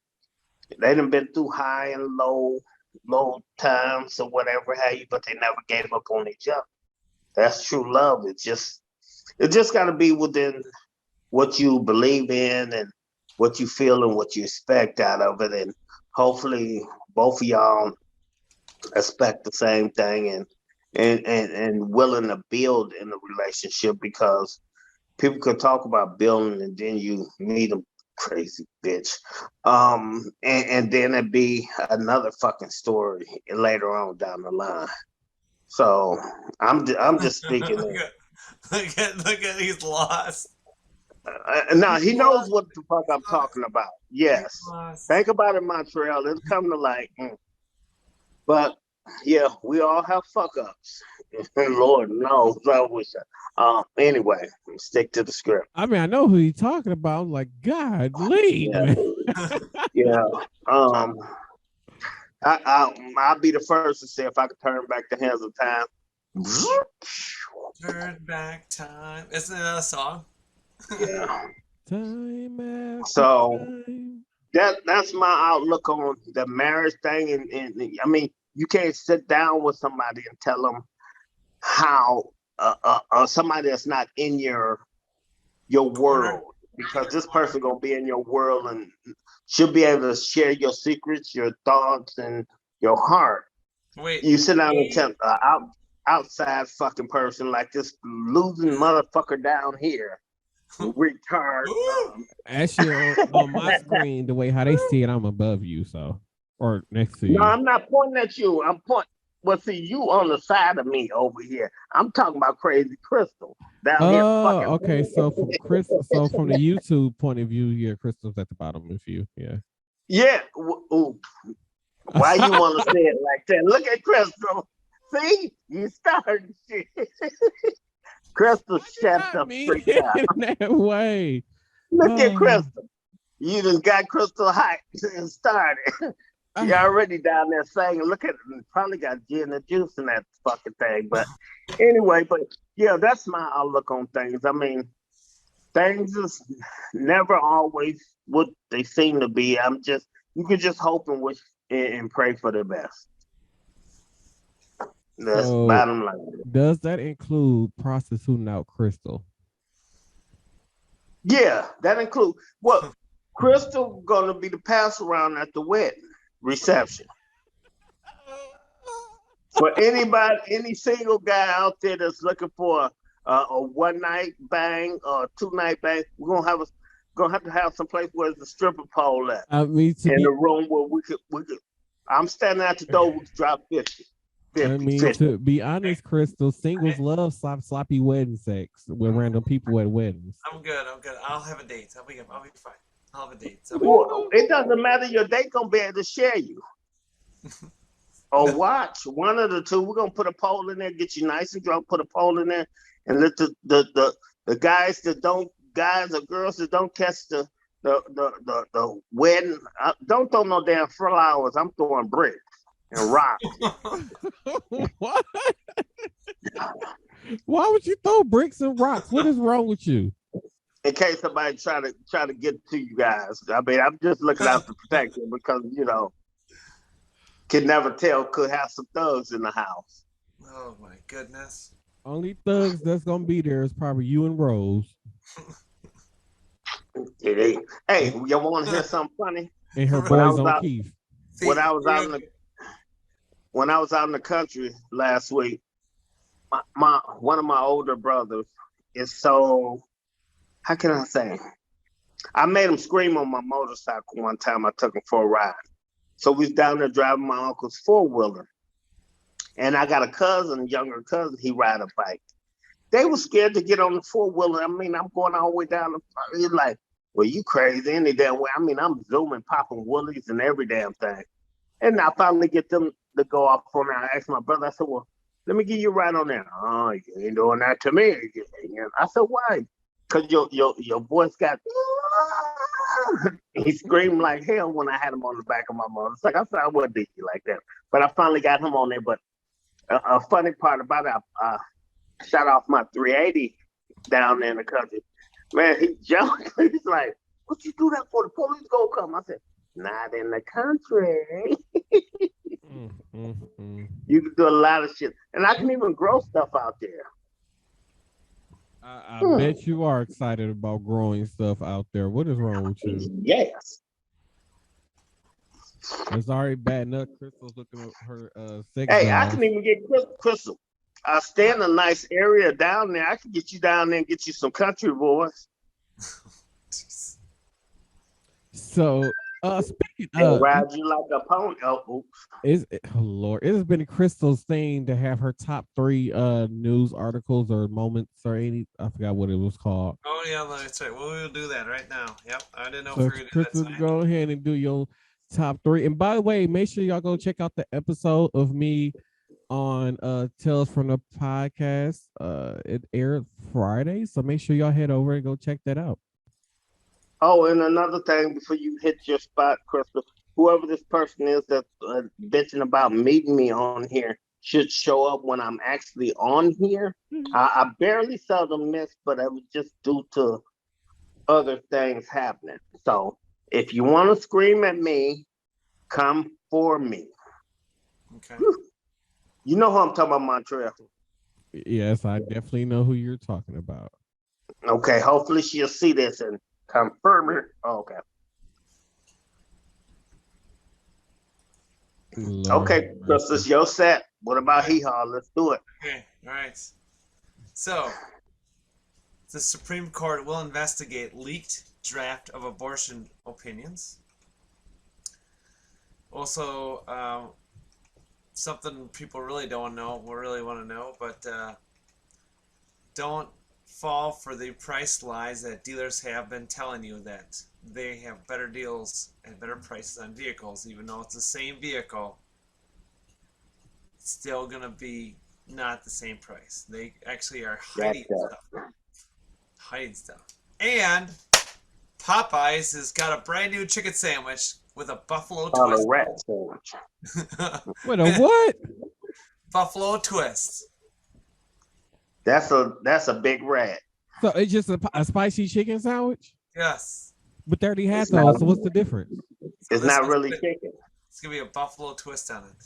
they done been through high and low times or whatever have you, but they never gave up on each other. That's true love. It just got to be within what you believe in and what you feel and what you expect out of it, and hopefully both of y'all expect the same thing and willing to build in the relationship, because people could talk about building and then you meet them crazy bitch. And then it'd be another fucking story later on down the line. So I'm just speaking. Look at he's lost. Now he knows Lost. what the fuck I'm talking about. Yes, Lost. think about it, Montreal. It'll come to light. But yeah, we all have fuck ups. Lord knows, I wish. Anyway, stick to the script. I mean, I know who you're talking about. Like, God, leave. Yeah, yeah. Um, I'll be the first to say if I could turn back the hands of time. Turn back time. Isn't that a song? Yeah. Time after So time. that's my outlook on the marriage thing, and I mean, you can't sit down with somebody and tell them how somebody that's not in your Corner. world, because this person gonna be in your world and she'll be able to share your secrets, your thoughts, and your heart. Wait. You sit down and tell outside fucking person like this losing motherfucker down here, retard. Actually, on my screen, the way how they see it, I'm above you, so or next to No, you. I'm not pointing at you. I'm pointing. Well, see, you on the side of me over here. I'm talking about Crazy Crystal down here. Oh, Fucking. okay. So from so from the YouTube point of view, yeah, Crystal's at the bottom of you. Yeah. Yeah. Ooh, why you want to say it like that? Look at Crystal. See, you started shit. Crystal shut the freak up. In that way. Look at Crystal. You just got Crystal hot and started. You already down there singing. Look at it. Probably got gin and juice in that fucking thing. But anyway, but yeah, that's my outlook on things. I mean, things is never always what they seem to be. You can just hope and wish and pray for the best. That's So, bottom line. does that include prostituting out Crystal? Yeah, that includes what Crystal gonna be the pass around at the wedding reception. For anybody, any single guy out there that's looking for a one night bang or a 2 night bang, we're gonna have to have some place where there's a stripper pole at. I mean, In the room where we could. I'm standing at the door. We could drop 50. 50. to be honest, Crystal, singles love sloppy wedding sex with random people at weddings. I'm good. I'll have a date. I'll be fine. I'll have a date. Well, it doesn't matter. Your date gonna be able to share you. Or watch one of the two. We're gonna put a pole in there, get you nice and drunk, put a pole in there, and let the guys or girls that don't catch the wedding, don't throw no damn flowers. I'm throwing bricks and rocks. What? Why would you throw bricks and rocks? What is wrong with you? In case somebody try to get to you guys. I mean, I'm just looking out to protect you because can never tell. Could have some thugs in the house. Oh my goodness. Only thugs that's gonna be there is probably you and Rose. Hey, you want to hear something funny? And her boys on Keith. When I was out in the country last week, one of my older brothers is so, how can I say? I made him scream on my motorcycle one time. I took him for a ride. So we was down there driving my uncle's four-wheeler. And I got a cousin, younger cousin, he ride a bike. They were scared to get on the four-wheeler. I mean, I'm going all the way down the, he's like, well, you crazy any damn way. I mean, I'm zooming, popping woolies and every damn thing. And I finally get them to go off on there. I asked my brother, I said, well, let me give you a ride on there. Oh, you ain't doing that to me. I said, why? Because your voice got, he screamed like hell when I had him on the back of my motorcycle. I said, I wouldn't do you like that. But I finally got him on there. But a funny part about it, I shot off my 380 down there in the country. Man, he jumped. He's like, what you do that for? The police gonna come. I said, not in the country. You can do a lot of shit. And I can even grow stuff out there. I bet you are excited about growing stuff out there. What is wrong with you? Yes. It's already bad enough. Crystal's looking at her sex Hey, dolls. I can even get Crystal. I stay in a nice area down there. I can get you down there and get you some country boys. So, speaking They'll of, ride you like a pony. Oh, Lord, it has been Crystal's thing to have her top 3 news articles or moments or any. I forgot what it was called. Oh yeah, that's right. Well, we'll do that right now. Yep, I didn't know So, if we were gonna do Crystal, that tonight. go ahead and do your top 3. And by the way, make sure y'all go check out the episode of me on Tales from the Podcast. It aired Friday, so make sure y'all head over and go check that out. Oh, and another thing before you hit your spot, Crystal, whoever this person is that's bitching about meeting me on here should show up when I'm actually on here. I barely seldom miss, but it was just due to other things happening. So if you want to scream at me, come for me. Okay. You know who I'm talking about, Montreal. Yes, I definitely know who you're talking about. Okay, hopefully she'll see this and confirm it. Oh, okay. Lord Okay, have Chris, mercy. it's your set. What about Hee Haw? Let's do it. Okay. All right. So, the Supreme Court will investigate leaked draft of abortion opinions. Also, something people really don't know, really want to know, but don't fall for the price lies that dealers have been telling you that they have better deals and better prices on vehicles, even though it's the same vehicle. It's still gonna be not the same price. They actually are hiding stuff. And Popeyes has got a brand new chicken sandwich with a buffalo On twist. a rat sandwich. What a what? Buffalo twist. That's a big rat. So it's just a spicy chicken sandwich? Yes. But they already had It's those, not- so what's the difference? It's this not one's really good. chicken. It's gonna be a buffalo twist on it.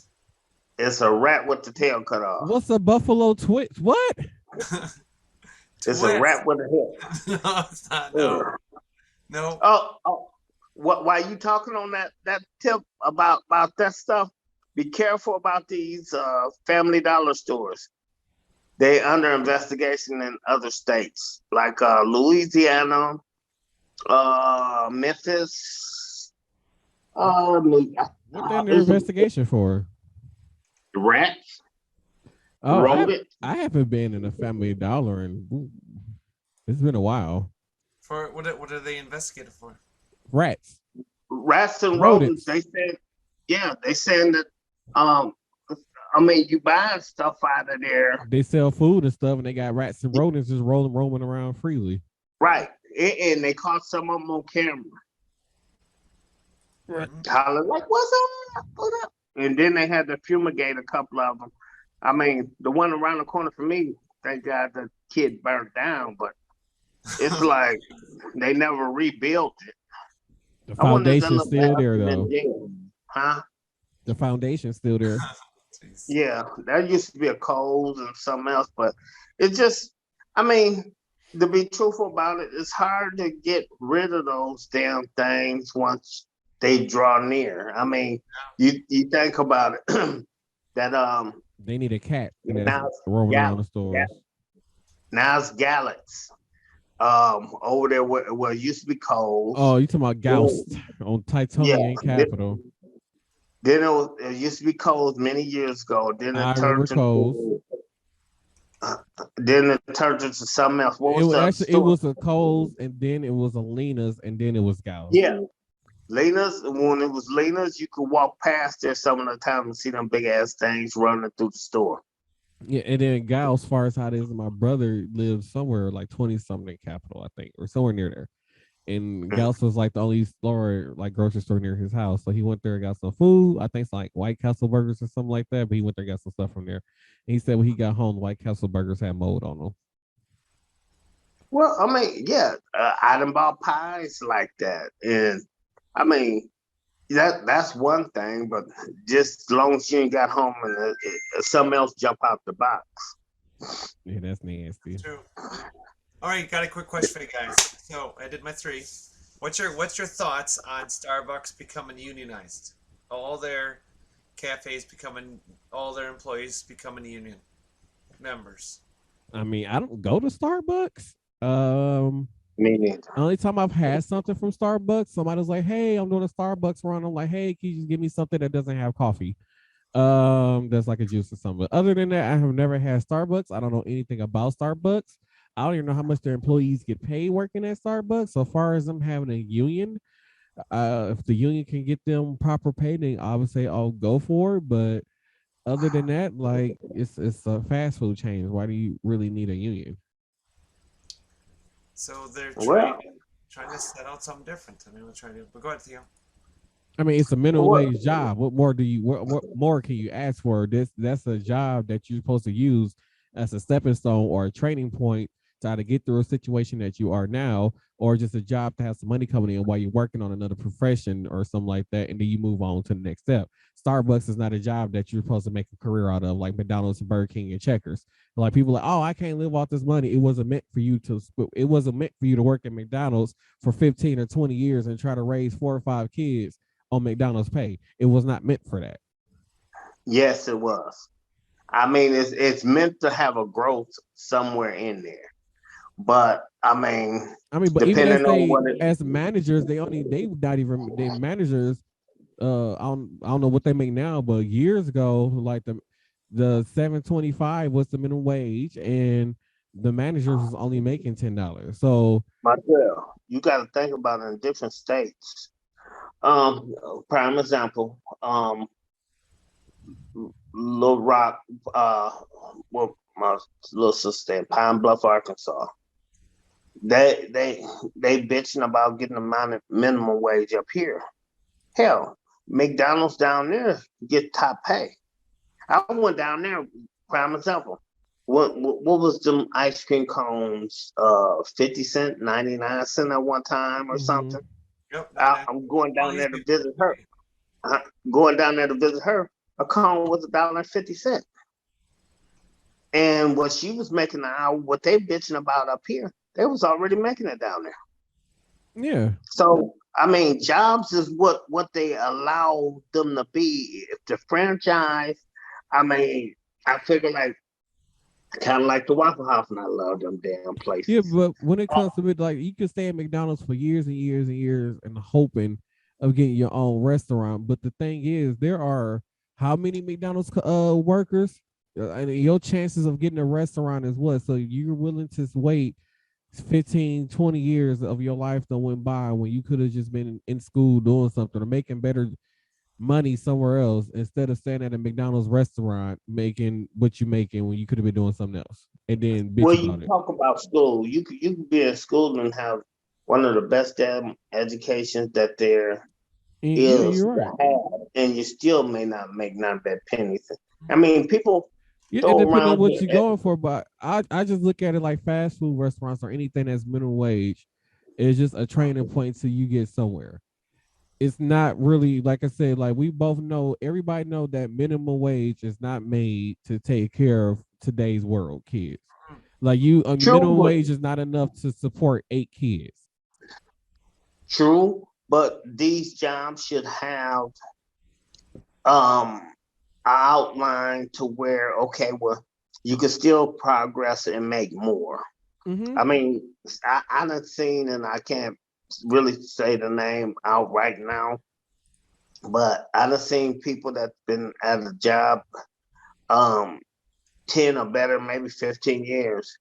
It's a rat with the tail cut off. What's a buffalo twist? What? It's a rat with a hip. No, it's not. No. No. Oh. What? Why you talking on that tip about that stuff? Be careful about these Family Dollar stores. They under investigation in other states like Louisiana, Memphis. What they under investigation for? Rats, Oh, rodent. I haven't been in a Family Dollar and it's been a while. For what are they investigating for? Rats. Rats and Rodents. rodents. They said, yeah, they saying that. I mean, you buying stuff out of there, They sell food and stuff, and they got rats and rodents just roaming around freely. right? And they caught some of them on camera. Right. Hollering like, "What's up? What up?" And then they had to fumigate a couple of them. I mean, the one around the corner from me, thank God the kid burned down, but it's like they never rebuilt it. The I wonder if foundation's that still there, been though. dead. Huh? The foundation's still there. Jeez. Yeah, that used to be a Kohl's and something else, but it just, I mean, to be truthful about it, it's hard to get rid of those damn things once they draw near. I mean, you think about it, that They need a cat now it's roaming around the Gallets. stores. Now it's Gallets. over there where it used to be Coles. Oh, you talking about Gauss on Yeah. Titonian Capital? Then it used to be Coles many years ago. Then I it remember turned Coles. into something else. What It was was the other actually it store? was a Coles, and then it was a Lena's, and then it was Gauss. Yeah. Lena's, when it was Lena's, you could walk past there some of the time and see them big ass things running through the store. Yeah, and then Gauss, as far as how it is, my brother lives somewhere like 20 something Capital, I think, or somewhere near there. And Gauss was like the only store, like grocery store near his house. So he went there and got some food. I think it's like White Castle burgers or something like that. But he went there and got some stuff from there. And he said when he got home, the White Castle burgers had mold on them. Well, I mean, yeah, I done bought pies like that, and I mean that's one thing. But just as long as you ain't got home and something else jump out the box. Yeah, that's nasty. True. All right, got a quick question for you guys. So I did my 3. What's your thoughts on Starbucks becoming unionized? All their cafes becoming, all their employees becoming union members. I mean, I don't go to Starbucks. Me neither. Only time I've had something from Starbucks, somebody's like, "Hey, I'm doing a Starbucks run." I'm like, "Hey, can you just give me something that doesn't have coffee?" That's like a juice or something. But other than that, I have never had Starbucks. I don't know anything about Starbucks. I don't even know how much their employees get paid working at Starbucks. So far as them having a union, if the union can get them proper pay, then I would say, "Oh, go for it." But other than that, like it's a fast food chain. Why do you really need a union? So they're Well, trying to set out something different. I mean, we're trying to. But go ahead, Theo. I mean, it's a minimum well, wage job. What more do you? What more can you ask for? That's a job that you're supposed to use as a stepping stone or a training point to how to get through a situation that you are now, or just a job to have some money coming in while you're working on another profession or something like that, and then you move on to the next step. Starbucks is not a job that you're supposed to make a career out of, like McDonald's and Burger King and Checkers. Like people are like, oh, I can't live off this money. It wasn't meant for you to. It wasn't meant for you to work at McDonald's for 15 or 20 years and try to raise 4 or 5 kids on McDonald's pay. It was not meant for that. yes, it was. I mean, it's meant to have a growth somewhere in there, but I mean, but even depending as on they what it. as managers, they not even they managers. I don't know what they make now, but years ago, like the 7.25 was the minimum wage, and the managers was only making $10. So Marcel, you got to think about it in different states. Prime example, Little Rock, well, my little sister in Pine Bluff, Arkansas. They bitching about getting the minimum wage up here. Hell, McDonald's down there get top pay. I went down there, prime example. What was them ice cream cones? 50 cent, 99 cent at one time or something. Yep. I'm going All down these there to people. visit her. Going down there to visit her. A cone was $1.50. And what she was making an hour, what they bitching about up here, they was already making it down there. yeah, So I mean, jobs is what they allow them to be. If the franchise, I mean, I figure like kind of like the Waffle House, and I love them damn yeah. places. But when it comes to it, like you can stay at McDonald's for years and years and years and hoping of getting your own restaurant. But the thing is, there are how many McDonald's workers, and your chances of getting a restaurant is what? So you're willing to wait 15, 20 years of your life that went by when you could have just been in school doing something or making better money somewhere else instead of staying at a McDonald's restaurant making what you're making when you could have been doing something else and then bitch Well, about you it. talk about school. You could be in school and have one of the best damn educations that there And yeah, is you're to right. have, and you still may not make not that penny. I mean, people Yeah, it throw depends on around what here. you're going for, but I just look at it like fast food restaurants or anything that's minimum wage is just a training point till you get somewhere. It's not really like I said, like we both know, everybody know that minimum wage is not made to take care of today's world kids. Like you, True, minimum but wage is not enough to support 8 kids. true, but these jobs should have an outline to where okay, well, you can still progress and make more. Mm-hmm. I mean, I done seen, and I can't really say the name out right now, but I done seen people that's been at a job um 10 or better, maybe 15 years,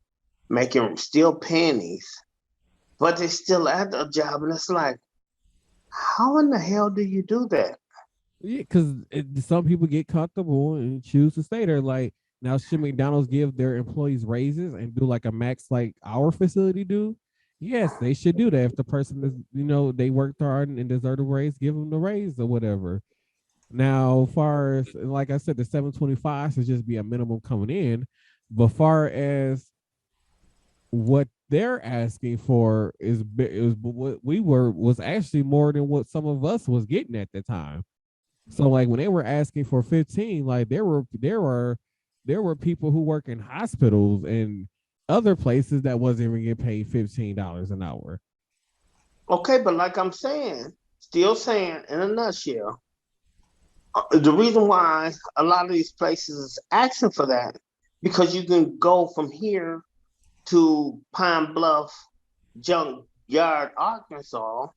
making still pennies, but they still at a job, and it's like, how in the hell do you do that? Yeah, because some people get comfortable and choose to stay there. Like now, should McDonald's give their employees raises and do like a max like our facility do? Yes, they should do that. If the person is, they worked hard and deserve a raise, give them the raise or whatever. Now, far as like I said, the 725 should just be a minimum coming in. But far as what they're asking for is what we were was actually more than what some of us was getting at the time. So like when they were asking for 15, like there were people who work in hospitals and other places that wasn't even getting paid $15 an hour. Okay, but like I'm saying, still saying in a nutshell, the reason why a lot of these places is asking for that because you can go from here to Pine Bluff Junkyard, Arkansas,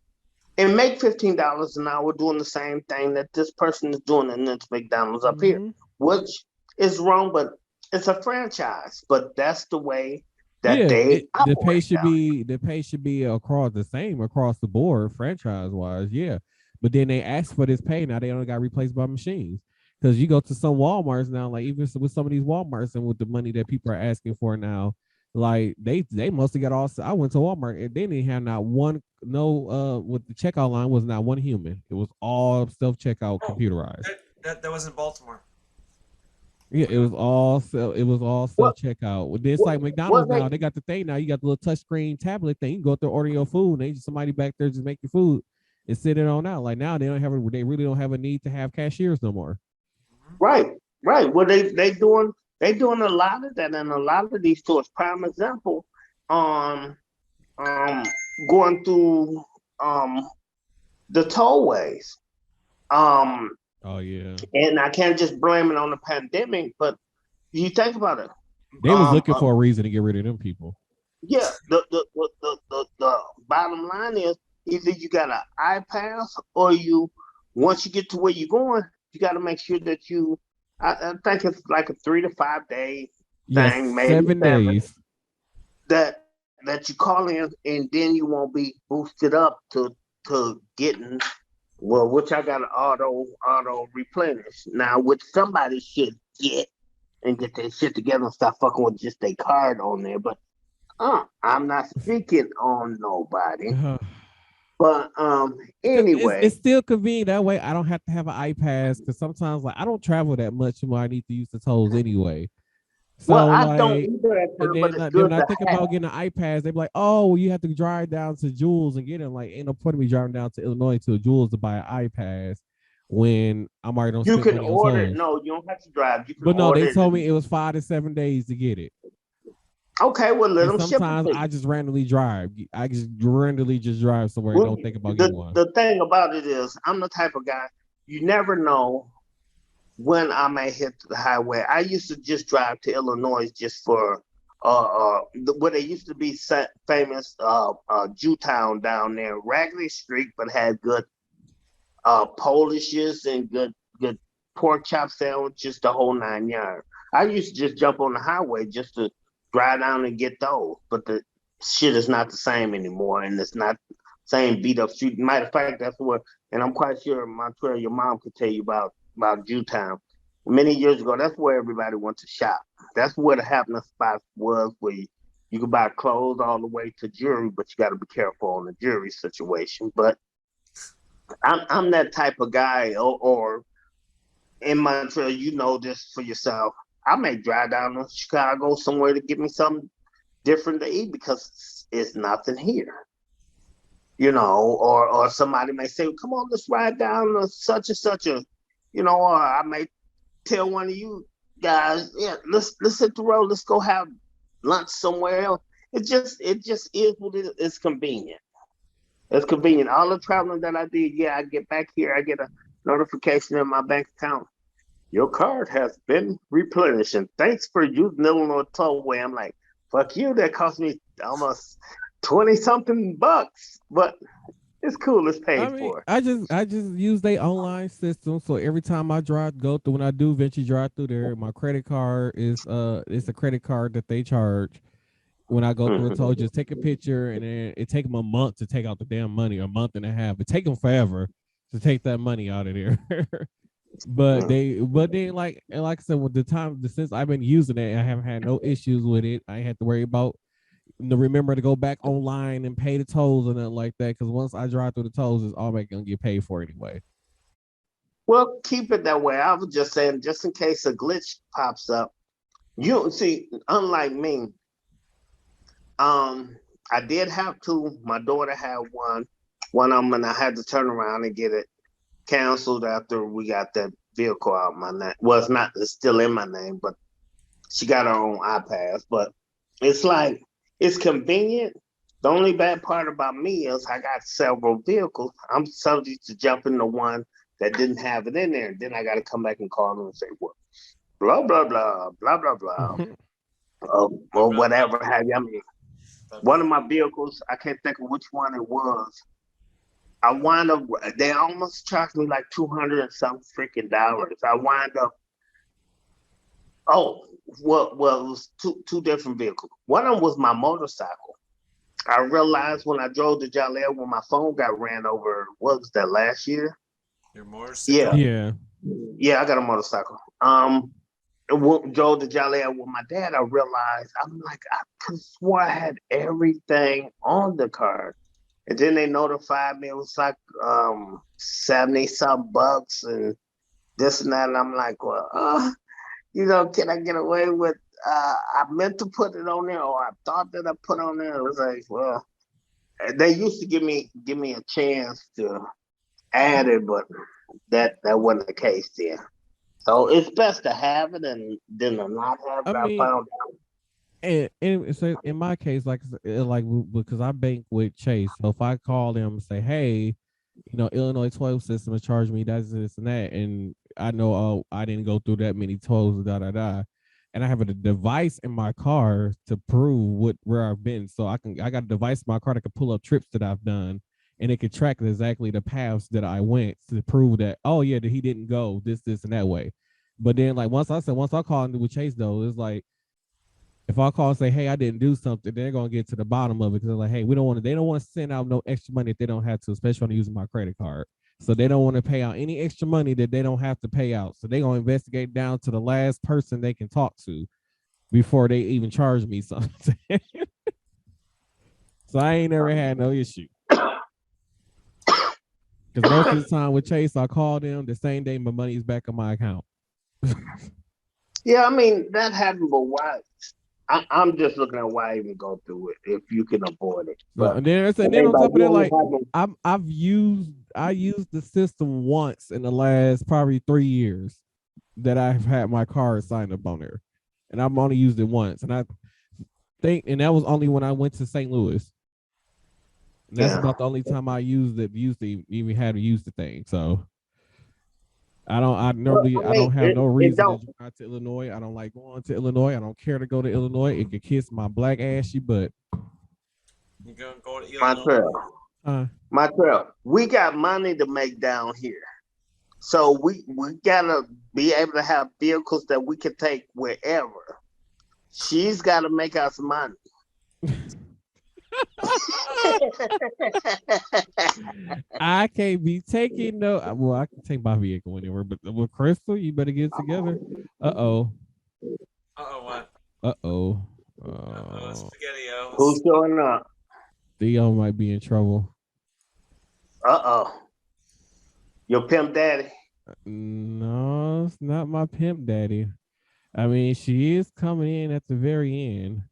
and make $15 an hour doing the same thing that this person is doing in this McDonald's up here, Mm-hmm. which is wrong, but it's a franchise. But that's the way that Yeah, they the pay operate should now. be across the same across the board franchise wise, yeah. But then they ask for this pay now they only got replaced by machines. Because you go to some Walmarts now, like even with some of these Walmarts and with the money that people are asking for now, like they mostly got all. I went to Walmart and they didn't have not one no with the checkout line was not one human. It was all self checkout Oh, computerized. that was in Baltimore. Yeah, it was all self What checkout. Well, it's what like McDonald's what now. they They got the thing now. You got the little touch screen tablet thing. You can go up there order your food. And they just somebody back there just make your food and sit it on out. Like now they really don't have a need to have cashiers no more. Hmm. right, right. Well they doing a lot of that in a lot of these stores. Prime example, um um going through um the tollways. Um Oh yeah, and I can't just blame it on the pandemic, but you think about it. they was Um, looking for a reason to get rid of them people. yeah, the bottom line is either you got an iPass or you once you get to where you're going, you got to make sure that I think it's like a 3 to 5 day Yes, thing, maybe 7, 7 days. that you call in, and then you won't be boosted up to getting well, which I got an auto replenish now, which somebody should get and get their shit together and stop fucking with just their card on there. But I'm not speaking on nobody. But Because it's anyway, still convenient that way. I don't have to have an iPad because sometimes like I don't travel that much when I need to use the tolls anyway. well, So I don't like, either at and first, but then it's then when good I to think have. about getting an iPad, they be like, "Oh, well, you have to drive down to Jules and get them." Like, ain't no point in me driving down to Illinois to Jules to buy an iPad when I'm already don't You spend can money on order it. tolls. No, you don't have to drive. You can But no, order they it. told me it was 5 to 7 days to get it, Okay, well, let and them ship it sometimes to I you. just randomly drive. I just randomly just drive somewhere and Well, don't think about getting the one. the thing about it is, I'm the type of guy you never know when I may hit the highway. I used to just drive to Illinois just for where they used to be famous Jewtown down there, Raggedy Street, but had good Polishes and good pork chop sandwiches, the whole 9 yards. I used to just jump on the highway just to drive down and get those, but the shit is not the same anymore, and it's not same beat up street. Matter of fact, that's what, and I'm quite sure Montreal, your mom could tell you about Jewtown. Many years ago, that's where everybody went to shop. That's where the happening spot was, where you could buy clothes all the way to jewelry, but you got to be careful on the jewelry situation. But I'm that type of guy, or in Montreal, you know this for yourself. I may drive down to Chicago somewhere to get me something different to eat because it's nothing here, or somebody may say, "Come on, let's ride down to such and such a," or I may tell one of you guys, "Yeah, let's hit the road, let's go have lunch somewhere else." It just is what it is. It's convenient. It's convenient. All the traveling that I did, yeah, I get back here, I get a notification in my bank account. Your card has been replenished, and thanks for using Illinois Tollway. I'm like, fuck you. That cost me almost 20 something bucks, but it's cool. It's I paid mean, for. I just use their online system. So every time I go through, when I do eventually drive through there, my credit card is it's a credit card that they charge. When I go through a toll, just take a picture, and then it take them a month to take out the damn money, a month and a half. It take them forever to take that money out of there. But then like I said, with the time since I've been using it, I haven't had no issues with it. I ain't had to worry about remember to go back online and pay the tolls and nothing like that. Because once I drive through the tolls, it's already gonna get paid for anyway. Well, keep it that way. I was just saying, just in case a glitch pops up. You see, unlike me, I did have two. My daughter had one of them, and I had to turn around and get it canceled after we got that vehicle out my name. Well, it's still in my name, but she got her own iPads. But it's like it's convenient. The only bad part about me is I got several vehicles. I'm subject to jumping the one that didn't have it in there. Then I got to come back and call them and say, well, blah, blah, blah, blah, blah, blah, or whatever have you. I mean, one of my vehicles, I can't think of which one it was. I wind up, they almost charged me like 200 and some freaking dollars. I wind up, oh, well, it was two different vehicles. One of them was my motorcycle. I realized when I drove to Joliet when my phone got ran over, what was that, last year? Your motorcycle? Yeah. Yeah, I got a motorcycle. Drove to Joliet with my dad. I realized, I'm like, I could have swore I had everything on the card. And then they notified me it was like 70 some bucks and this and that. And I'm like, well, can I get away with I meant to put it on there, or I thought that I put on there. It was like, well, they used to give me a chance to add it, but that wasn't the case then. So it's best to have it and then to not have it. I I mean, found out. and so in my case, like because I bank with Chase, so if I call them and say, hey, Illinois 12 system has charged me this and that, and I know, oh, I didn't go through that many tolls, and I have a device in my car to prove where I've been. So I got a device in my car that can pull up trips that I've done, and it could track exactly the paths that I went to prove that, oh yeah, that he didn't go this and that way. But then like once I call into with Chase though, it's like if I call and say, hey, I didn't do something, they're gonna get to the bottom of it because they're like, hey, they don't want to send out no extra money if they don't have to, especially when using my credit card. So they don't want to pay out any extra money that they don't have to pay out. So they're gonna investigate down to the last person they can talk to before they even charge me something. So I ain't never had no issue. Because most of the time with Chase, I call them the same day my money is back on my account. Yeah, I mean that happened, but why? I'm just looking at why even go through it if you can avoid it. But and then on top of that, like I used the system once in the last probably 3 years that I've had my card signed up on there, and I've only used it once, and I think, and that was only when I went to St. Louis. And that's about the only time I used to even had to use the thing. So I don't have no reason to drive to Illinois. I don't like going to Illinois. I don't care to go to Illinois. It could kiss my black ashy butt. You gonna go to Illinois? Montreal. We got money to make down here. So we gotta be able to have vehicles that we can take wherever. She's gotta make us money. I can't be taking no. Well, I can take my vehicle anywhere, but with Crystal, you better get it together. What? SpaghettiOs. Who's showing up? Theo might be in trouble. Your pimp daddy? No, it's not my pimp daddy. I mean, she is coming in at the very end.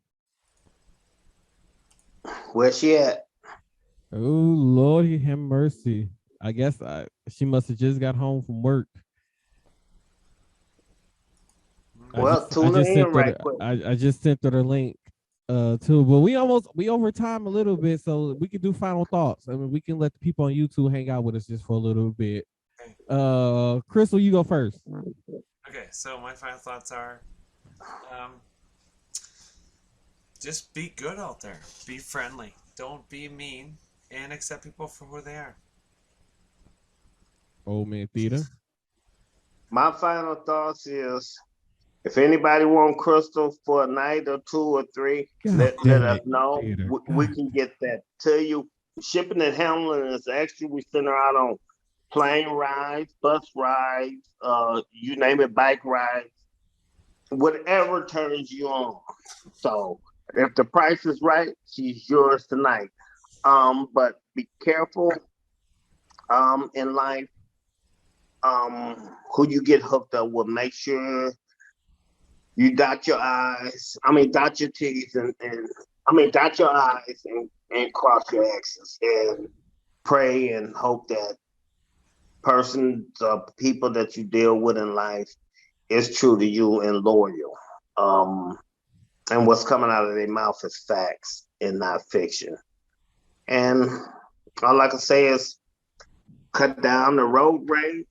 Where's she at? Oh Lord, have mercy. I guess she must have just got home from work. Well, tune in right quick. I just sent her the link too, but we over time a little bit, so we can do final thoughts. I mean, we can let the people on YouTube hang out with us just for a little bit. Crystal, you go first. Okay, so my final thoughts are just be good out there. Be friendly. Don't be mean, and accept people for who they are. Old man theater. My final thoughts is, if anybody want Crystal for a night or 2 or 3, let us know. We can get that to you. Shipping and handling is extra. We send her out on plane rides, bus rides, you name it, bike rides, whatever turns you on. So if the price is right, she's yours tonight. But be careful in life. Who you get hooked up with, make sure you dot your dot your T's dot your I's and cross your X's, and pray and hope that people that you deal with in life is true to you and loyal. And what's coming out of their mouth is facts and not fiction. And all I can say is cut down the road rage.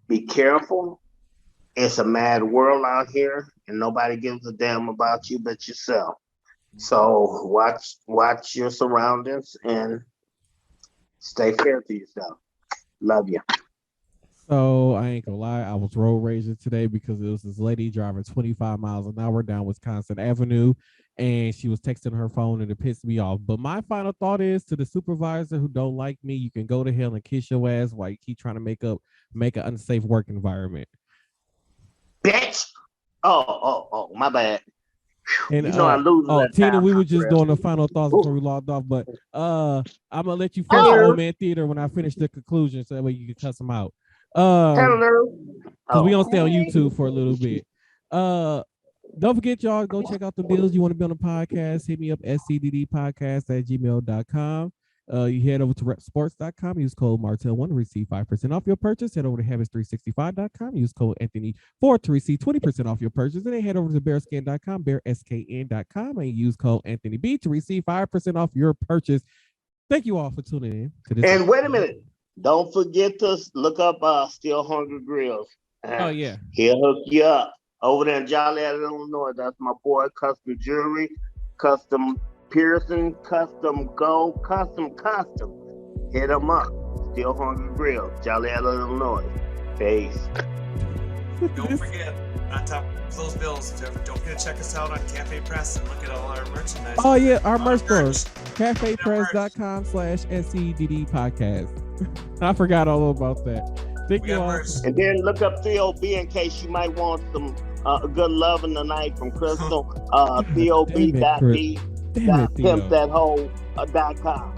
Be careful. It's a mad world out here, and nobody gives a damn about you but yourself. So watch your surroundings and stay fair to yourself. Love you. So I ain't gonna lie, I was road raging today because it was this lady driving 25 miles an hour down Wisconsin Avenue, and she was texting her phone, and it pissed me off. But my final thought is, to the supervisor who don't like me, you can go to hell and kiss your ass while you keep trying to make an unsafe work environment. Bitch. Oh, my bad. And I lose. Tina, we were just doing the final thoughts before we logged off, but I'm gonna let you finish Old Man Theater when I finish the conclusion, so that way you can cuss them out. Hello. Because we gonna stay on YouTube for a little bit. Don't forget, y'all, go check out the deals. You want to be on the podcast, hit me up, scddpodcast@gmail.com. You head over to repsports.com, use code Martel1 to receive 5% off your purchase. Head over to habits365.com, use code Anthony4 to receive 20% off your purchase. And then head over to bearskin.com, bearskn.com, and use code AnthonyB to receive 5% off your purchase. Thank you all for tuning in to this. And wait a minute. Don't forget to look up Still Hungry Grills. Oh, yeah. He'll hook you up. Over there in Joliet, Illinois, that's my boy. Custom jewelry, custom piercing, custom gold, custom. Hit him up. Still Hungry Grill, Joliet, Illinois. Peace. Don't forget, on top of those bills, don't forget to check us out on Cafe Press and look at all our merchandise. Oh, yeah, our merch stores. cafepress.com/SCDD podcast. I forgot all about that. Thank you all. And then look up 3OB in case you might want some good loving tonight from Crystal. 3OB.B.pimpthathole.com.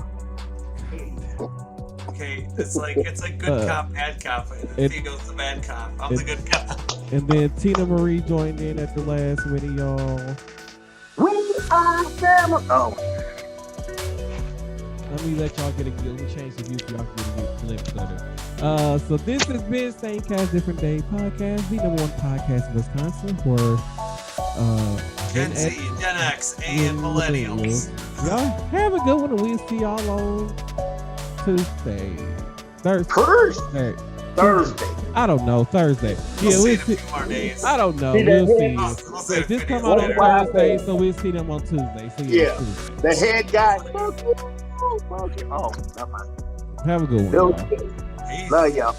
Okay, it's like good cop, bad cop. He goes the bad cop. I'm the good cop. And then Tina Marie joined in at the last minute, y'all. We are family. Oh. Let me let y'all get a good. Let me change the view so y'all can get a glimpse of it. So this has been Same Cast Different Day podcast, the #1 podcast in Wisconsin for Gen Z, Gen X, and millennials. Y'all have a good one, and we'll see y'all on Tuesday. Thursday. I don't know. Thursday. We'll see in a few more days. I don't know. We'll see. So this come out on Thursday, so we'll see them on Tuesday. So yeah. Tuesday. The head guy. Oh, never mind. Have a good one. Love y'all.